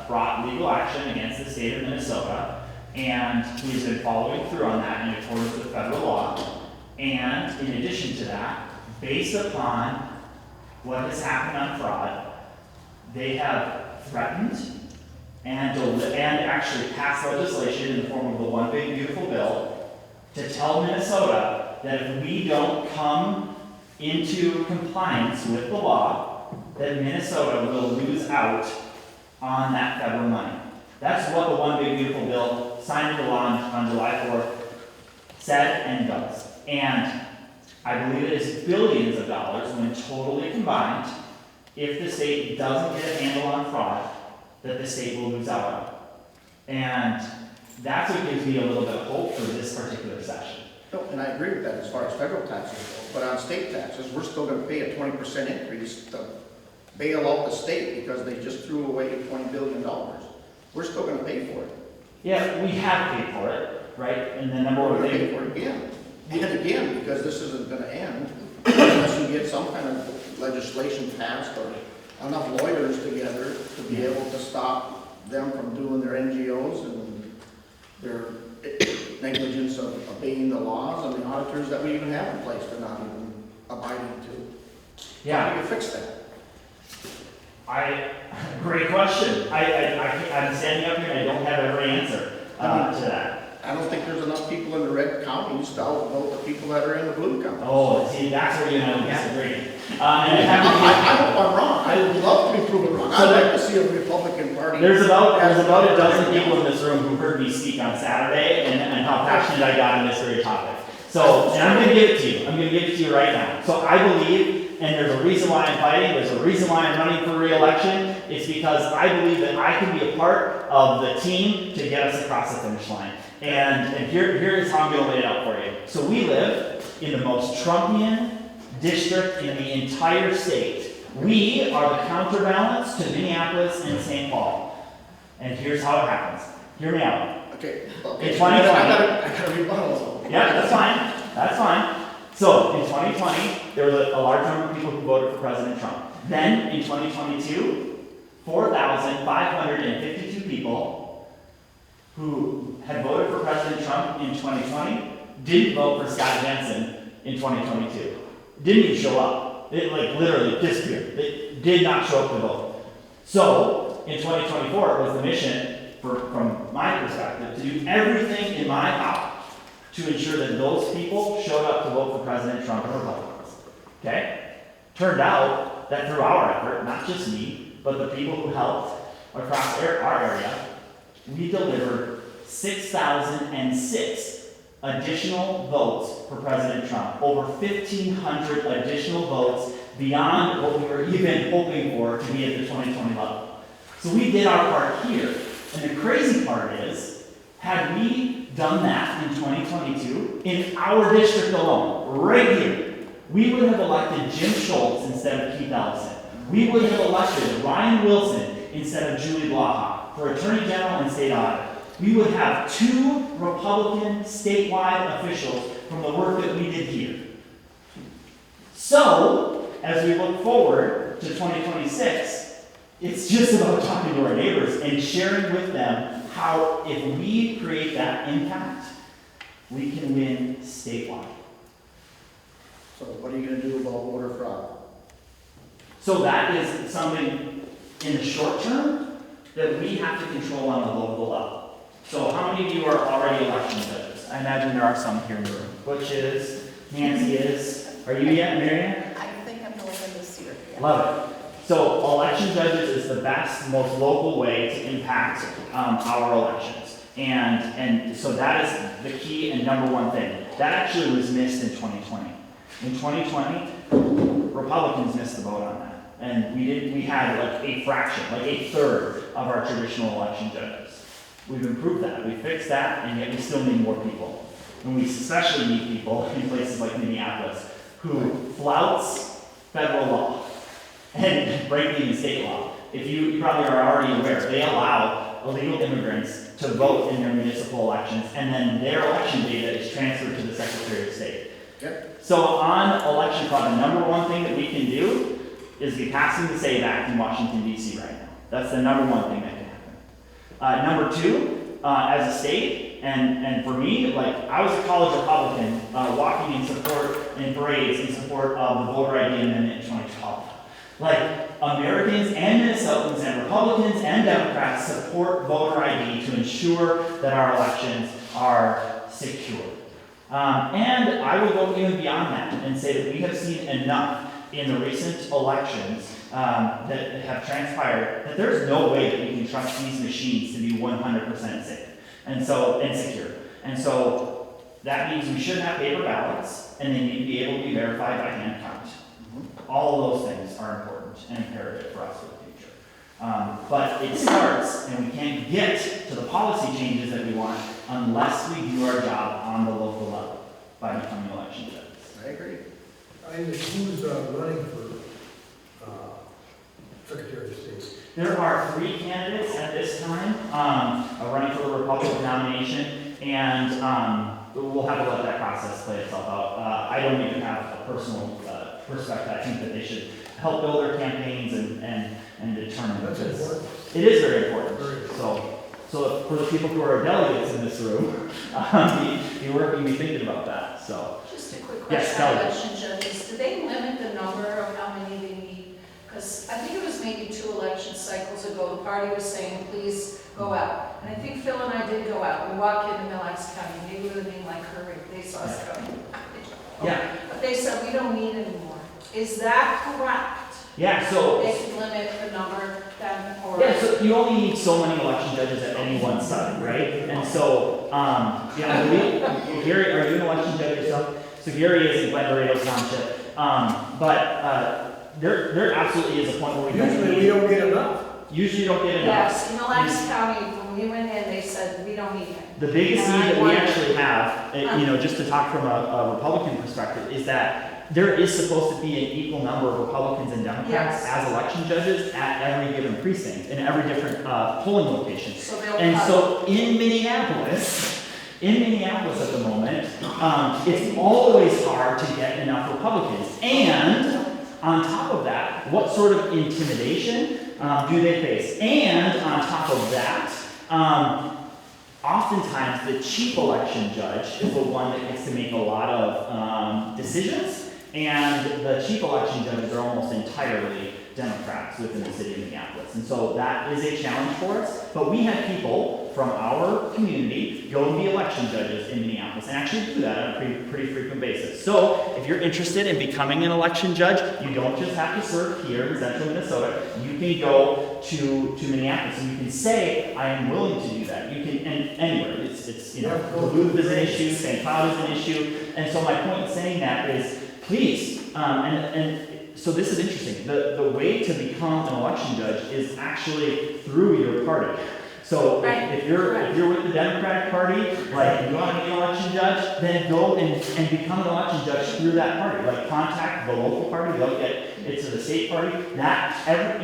brought legal action against the state of Minnesota, and he's been following through on that in accordance with federal law. And in addition to that, based upon what has happened on fraud, they have threatened and actually passed legislation in the form of the One Big Beautiful Bill to tell Minnesota that if we don't come into compliance with the law, that Minnesota will lose out on that federal money. That's what the One Big Beautiful Bill, signed into law on July 4th, said and does. And I believe it is billions of dollars when totally combined, if the state doesn't get a handle on fraud, that the state will lose out on. And that's what gives me a little bit of hope for this particular session. No, and I agree with that as far as federal taxes go, but on state taxes, we're still going to pay a 20% increase to bail out the state because they just threw away $20 billion. we're still gonna pay for it. Yeah, we have paid for it, right? And the number We're one gonna pay thing, for it again, and again, because this isn't gonna end unless you get some kind of legislation passed or enough lawyers together to be able to stop them from doing their NGOs and their negligence of obeying the laws and the auditors that we even have in place they're not even abiding to. yeah. How do you fix that? Great question. I'm standing up here and I don't have every answer to that. I don't think there's enough people in the red counties to outvote the people that are in the blue counties. Oh, see, that's where you and I would disagree. I hope I'm wrong. I would love to be proven wrong. I'd like to see a Republican Party. There's about a dozen people in this room who heard me speak on Saturday and how passionate I got on this very topic. So, and I'm gonna give it to you. I'm gonna give it to you right now. So I believe, and there's a reason why I'm fighting, there's a reason why I'm running for re-election. It's because I believe that I can be a part of the team to get us across the finish line. And here is how I'm gonna lay it out for you. So we live in the most Trumpian district in the entire state. We are the counterbalance to Minneapolis and St. Paul. And here's how it happens. Hear me out. Okay. In 2020. I gotta rebuttal. Yeah, that's fine. That's fine. So in 2020, there was a large number of people who voted for President Trump. Then in 2022, 4,552 people who had voted for President Trump in 2020 didn't vote for Scott Jensen in 2022. Didn't even show up. It literally disappeared. They did not show up to vote. So in 2024, it was the mission from my perspective to do everything in my power to ensure that those people showed up to vote for President Trump and Republicans. Okay? Turned out that through our effort, not just me, but the people who helped across our area, we delivered 6,006 additional votes for President Trump. Over 1,500 additional votes beyond what we were even hoping for to be at the 2020 level. So we did our part here. And the crazy part is, had we done that in 2022, in our district alone, right here, we would have elected Jim Schultz instead of Keith Ellison. We would have elected Ryan Wilson instead of Julie Blaha for Attorney General and State Auditor. We would have 2 Republican statewide officials from the work that we did here. So, as we look forward to 2026, it's just about talking to our neighbors and sharing with them how, if we create that impact, we can win statewide. So what are you gonna do about voter fraud? So that is something in the short term that we have to control on a local level. So how many of you are already election judges? I imagine there are some here in the room. Butch is, Nancy is. Are you yet, Marianne? I think I'm going in this year. Yeah. Love it. So election judges is the best, most local way to impact our elections. And so that is the key and number one thing. That actually was missed in 2020. In 2020, Republicans missed the vote on that. And we had like a fraction, like a third of our traditional election judges. We've improved that, we fixed that, and yet we still need more people. And we especially need people in places like Minneapolis who flouts federal law and breaking the state law. If you probably are already aware, they allow illegal immigrants to vote in their municipal elections, and then their election data is transferred to the Secretary of State. Yep. So on election fraud, the number one thing that we can do is be passing the SAVE Act in Washington, D.C. right now. That's the number one thing that can happen. Number two, as a state, and for me, like I was a college Republican walking in support in parades in support of the voter ID amendment in 2012. Like Americans and Minnesotans and Republicans and Democrats support voter ID to ensure that our elections are secure. And I would go even beyond that and say that we have seen enough in the recent elections that have transpired that there's no way that we can trust these machines to be 100% safe and secure. And so that means we shouldn't have paper ballots, and they need to be able to be verified by hand count. All of those things are important and imperative for us for the future. But it starts, and we can't get to the policy changes that we want unless we do our job on the local level by becoming election judges. I agree. Who's running for Secretary of State? There are 3 candidates at this time running for the Republican nomination, and we'll have to let that process play itself out. I don't even have a personal perspective. I think that they should help build their campaigns and determine. That's because important. it is very important. Very So for the people who are delegates in this room, be thinking about that. So Just a quick Yes, question on Kelly. election judges. Do they limit the number of how many they need? Because I think it was maybe 2 election cycles ago, the party was saying, please go out. And I think Phil and I did go out. We walked into Mille Lacs County, maybe we were being like hurry, they saw us coming. yeah, But they said, we don't need any more. Is that correct? yeah. So They can limit the number then, or? yeah, so you only need so many election judges at any one site, right? And so, yeah, Gary, are you an election judge yourself? So Gary is in Glen Dorado Township, but there absolutely is a point where we don't Usually we need. don't get enough. Usually you don't get enough. Yes, in Mille Lacs County, when we went in, they said, we don't need it. The biggest And need I that we wonder- actually have, just to talk from a Republican perspective, is that there is supposed to be an equal number of Republicans and Democrats Yes. as election judges at every given precinct, in every different polling location. So they'll And cut. so in Minneapolis at the moment, it's always hard to get enough Republicans. And on top of that, what sort of intimidation do they face? And on top of that, oftentimes the chief election judge is the one that gets to make a lot of decisions, and the chief election judges are almost entirely Democrats within the city of Minneapolis. And so that is a challenge for us, but we have people from our community go and be election judges in Minneapolis and actually do that on a pretty frequent basis. So if you're interested in becoming an election judge, you don't just have to serve here in central Minnesota. You can go to Minneapolis and you can say, I am willing to do that. You can, and anywhere, it's Duluth is an issue, St. Cloud is an issue. And so my point in saying that is, please, so this is interesting. The way to become an election judge is actually through your party. So Right. if you're with the Democratic Party, like you want to be an election judge, then go and become an election judge through that party. Like contact the local party, they'll get it to the state party.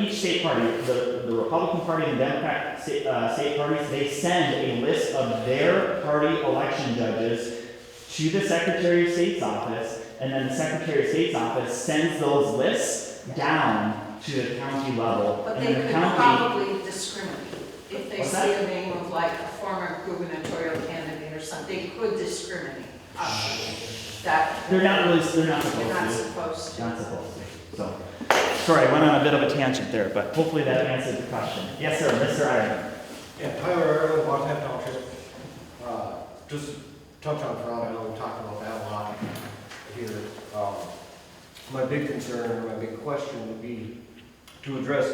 Each state party, the Republican Party and the Democratic state parties, they send a list of their party election judges to the Secretary of State's office, and then the Secretary of State's office sends those lists down to the county level. But and they the could county, probably discriminate. If they What's see that? a name of like a former gubernatorial candidate or something, they could discriminate. That. they're not supposed They're not to. supposed to. Not supposed to. So, sorry, I went on a bit of a tangent there, but hopefully that answered the question. Yes, sir, Mr. Iron. Yeah, Tyler Ireland, Boston Township. Just touch on fraud, I know we talked about that a lot here. My big concern, or my big question would be to address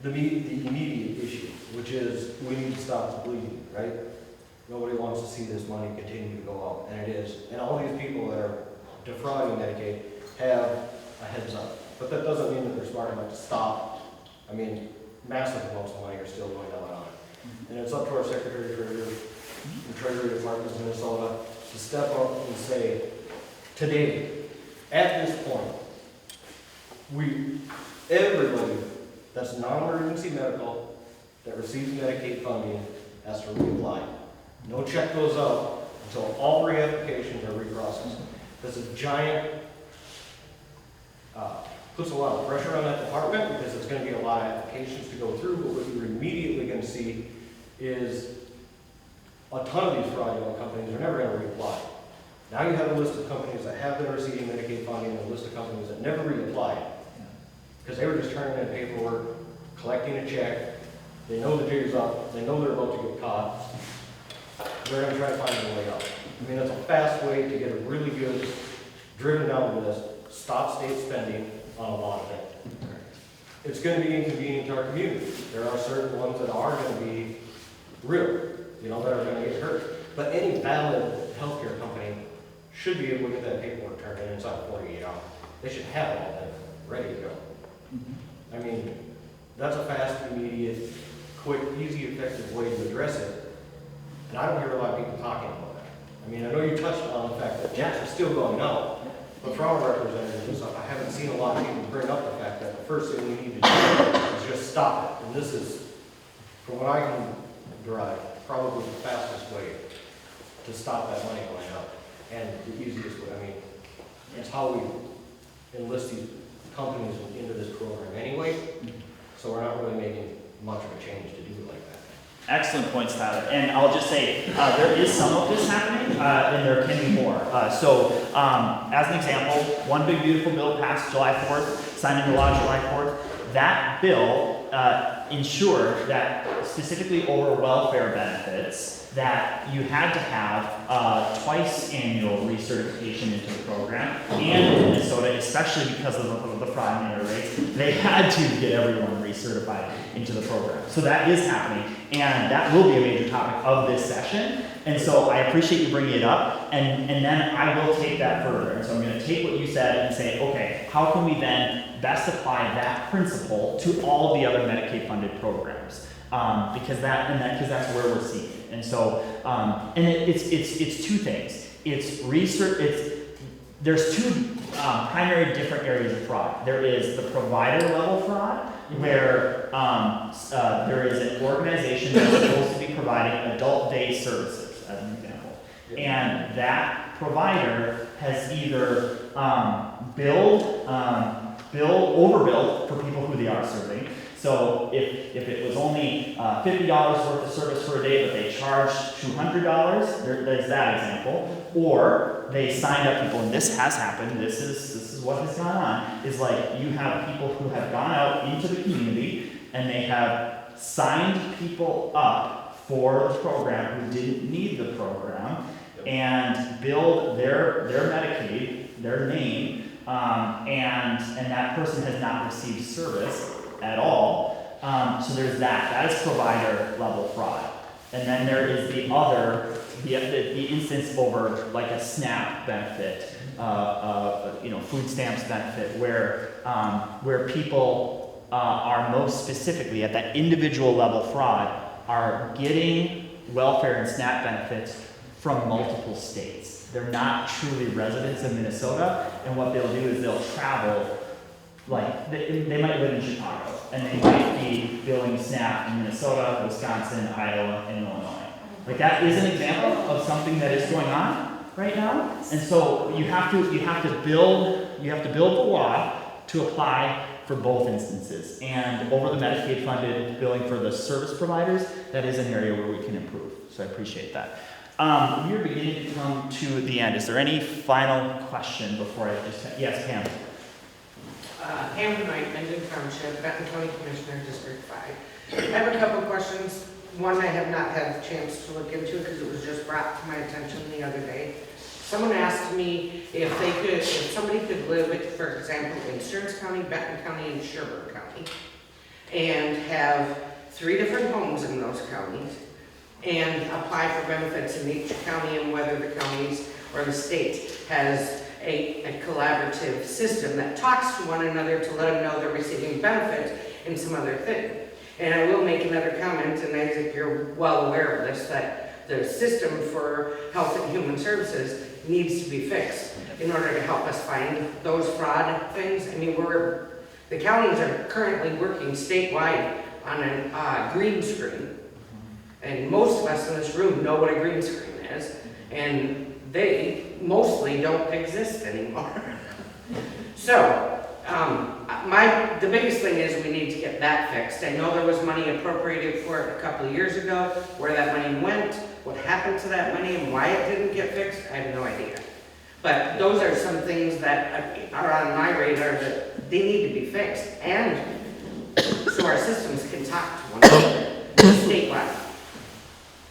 the immediate issue, which is we need to stop the bleeding, right? Nobody wants to see this money continue to go out, and it is. And all these people that are defrauding Medicaid have a heads up. But that doesn't mean that they're smart enough to stop. I mean, massive amounts of money are still going out on it. And it's up to our Secretary of Treasury and Treasury Department of Minnesota to step up and say, today, at this point, everybody that's non-emergency medical that receives Medicaid funding has to reapply. No check goes out until all reapplications are reprocessed. That's a giant, puts a lot of pressure on that department because it's going to be a lot of applications to go through, but what you're immediately going to see is a ton of these fraudulent companies are never going to reapply. Now you have a list of companies that have been receiving Medicaid funding and a list of companies that never reapplied because they were just turning in paperwork, collecting a check. They know the jig's up. They know they're about to get caught. They're going to try to find a way out. I mean, that's a fast way to get a really good, driven down list, stop state spending on a lot of things. It's going to be inconvenient to our community. There are certain ones that are going to be real, that are going to get hurt. But any valid healthcare company should be able to get that paperwork turned in inside of 48 hours. They should have all that ready to go. I mean, that's a fast, immediate, quick, easy, effective way to address it. And I don't hear a lot of people talking about that. I mean, I know you touched on the fact that checks are still going out, But for our representatives and stuff, I haven't seen a lot of people bring up the fact that the first thing we need to do is just stop it. And this is, from what I can derive, probably the fastest way to stop that money going out. And the easiest way, I mean, it's how we enlist these companies into this program anyway. So we're not really making much of a change to do it like that. Excellent points, Tyler. And I'll just say, there is some of this happening, and there can be more. As an example, one big beautiful bill passed July 4th, signed into law July 4th. That bill ensured that specifically over welfare benefits, that you had to have twice annual recertification into the program. And in Minnesota, especially because of the fraud and error rates, they had to get everyone recertified into the program. So that is happening, and that will be a major topic of this session. And so I appreciate you bringing it up, and then I will take that further. And so I'm going to take what you said and say, okay, how can we then best apply that principle to all the other Medicaid funded programs? Because that's where we're seeing it. And so, it's two things. It's research. There's two primary different areas of fraud. There is the provider level fraud, where there is an organization that's supposed to be providing adult day services, as an example, and that provider has either overbilled for people who they are serving. So if it was only $50 worth of service for a day, but they charged $200, there's that example. Or they signed up people, and this has happened. This is what has gone on. Is like you have people who have gone out into the community and they have signed people up for the program who didn't need the program, and billed their Medicaid, their name, and that person has not received service at all. So there's that. That is provider level fraud. And then there is the other, the instance over like a SNAP benefit, food stamps benefit, where people are most specifically at that individual level fraud are getting welfare and SNAP benefits from multiple states. They're not truly residents of Minnesota, and what they'll do is they'll travel. Like, they might live in Chicago, and they might be billing SNAP in Minnesota, Wisconsin, Iowa, and Illinois. Like, that is an example of something that is going on right now. And so you have to build the law to apply for both instances. And over the Medicaid funded billing for the service providers, that is an area where we can improve. So I appreciate that. We are beginning to come to the end. Is there any final question before I yes, Pam? Pam Knight, Mendon Township, Benton County Commissioner, District 5. I have a couple of questions. One I have not had a chance to look into because it was just brought to my attention the other day. Someone asked me if somebody could live, for example, in Stearns County, Benton County, and Sherburne County, and have 3 different homes in those counties, and apply for benefits in each county, and whether the counties or the state has a collaborative system that talks to one another to let them know they're receiving benefits and some other thing. And I will make another comment, and I think you're well aware of this, that the system for Health and Human Services needs to be fixed in order to help us find those fraud things. I mean, the counties are currently working statewide on a green screen. And most of us in this room know what a green screen is, and they mostly don't exist anymore. So, the biggest thing is we need to get that fixed. I know there was money appropriated for it a couple of years ago. Where that money went, what happened to that money, and why it didn't get fixed, I have no idea. But those are some things that are on my radar that they need to be fixed, and so our systems can talk to one another statewide.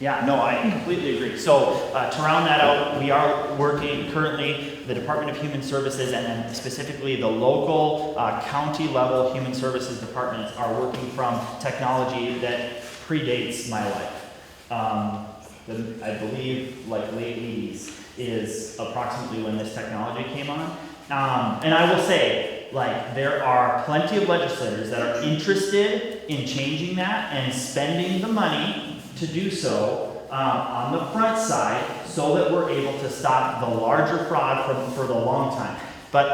Yeah, no, I completely agree. So to round that out, we are working currently, the Department of Human Services and then specifically the local county level human services departments are working from technology that predates my life. I believe like late 80s is approximately when this technology came on. And I will say, like, there are plenty of legislators that are interested in changing that and spending the money to do so on the front side so that we're able to stop the larger fraud for the long time. But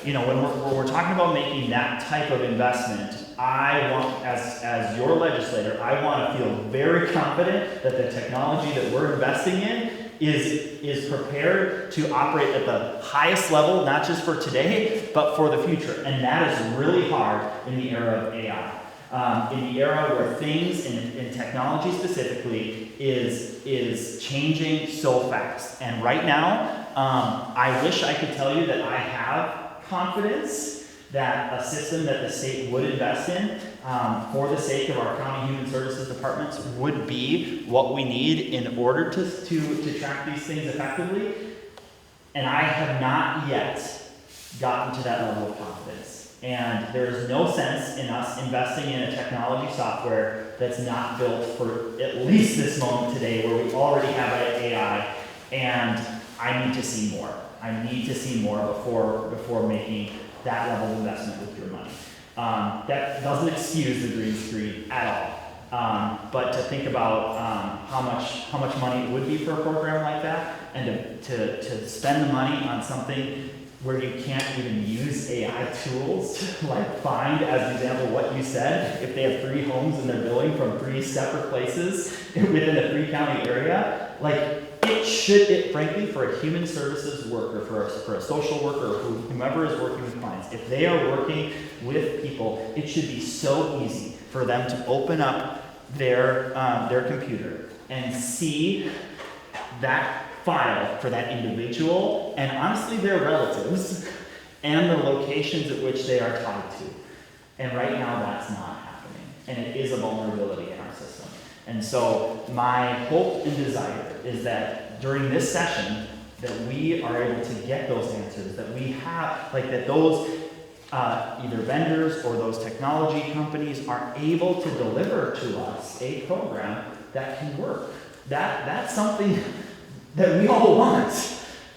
when we're talking about making that type of investment, I want, as your legislator, I want to feel very confident that the technology that we're investing in is prepared to operate at the highest level, not just for today, but for the future. And that is really hard in the era of AI. In the era where things, in technology specifically, is changing so fast. And right now, I wish I could tell you that I have confidence that a system that the state would invest in for the sake of our county human services departments would be what we need in order to track these things effectively. And I have not yet gotten to that level of confidence. And there is no sense in us investing in a technology software that's not built for at least this moment today, where we already have AI, and I need to see more. I need to see more before making that level of investment with your money. That doesn't excuse the green screen at all. But to think about how much money it would be for a program like that, and to spend the money on something where you can't even use AI tools to like find, as an example, what you said, if they have 3 homes and they're billing from 3 separate places within a 3-county area, like frankly, for a human services worker, for a social worker, or whomever is working with clients, if they are working with people, it should be so easy for them to open up their computer and see that file for that individual, and honestly their relatives, and the locations at which they are tied to. And right now that's not happening, and it is a vulnerability in our system. And so my hope and desire is that during this session that we are able to get those answers, that we have, like that those either vendors or those technology companies are able to deliver to us a program that can work. That's something that we all want,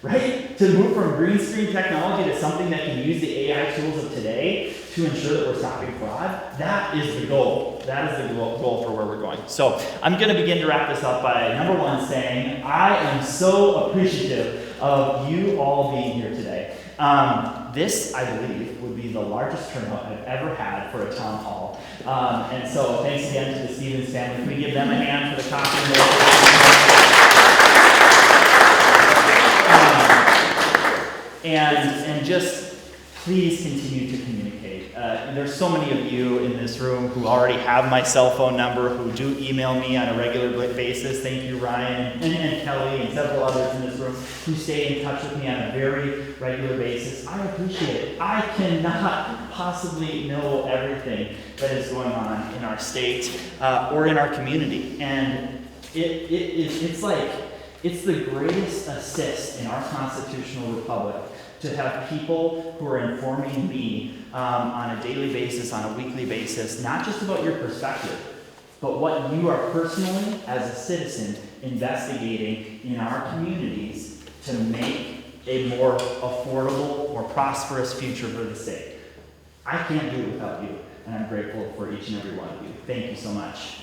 right? To move from green screen technology to something that can use the AI tools of today to ensure that we're stopping fraud. That is the goal. That is the goal for where we're going. So I'm going to begin to wrap this up by, number one, saying I am so appreciative of you all being here today. This, I believe, would be the largest turnout I've ever had for a town hall. And so thanks again to the Stevens family. Can we give them a hand for the costume? And just please continue to communicate. There's so many of you in this room who already have my cell phone number, who do email me on a regular basis. Thank you, Ryan and Kelly and several others in this room who stay in touch with me on a very regular basis. I appreciate it. I cannot possibly know everything that is going on in our state or in our community. And it's the greatest assist in our constitutional republic to have people who are informing me on a daily basis, on a weekly basis, not just about your perspective, but what you are personally, as a citizen, investigating in our communities to make a more affordable, more prosperous future for the state. I can't do it without you, and I'm grateful for each and every one of you. Thank you so much.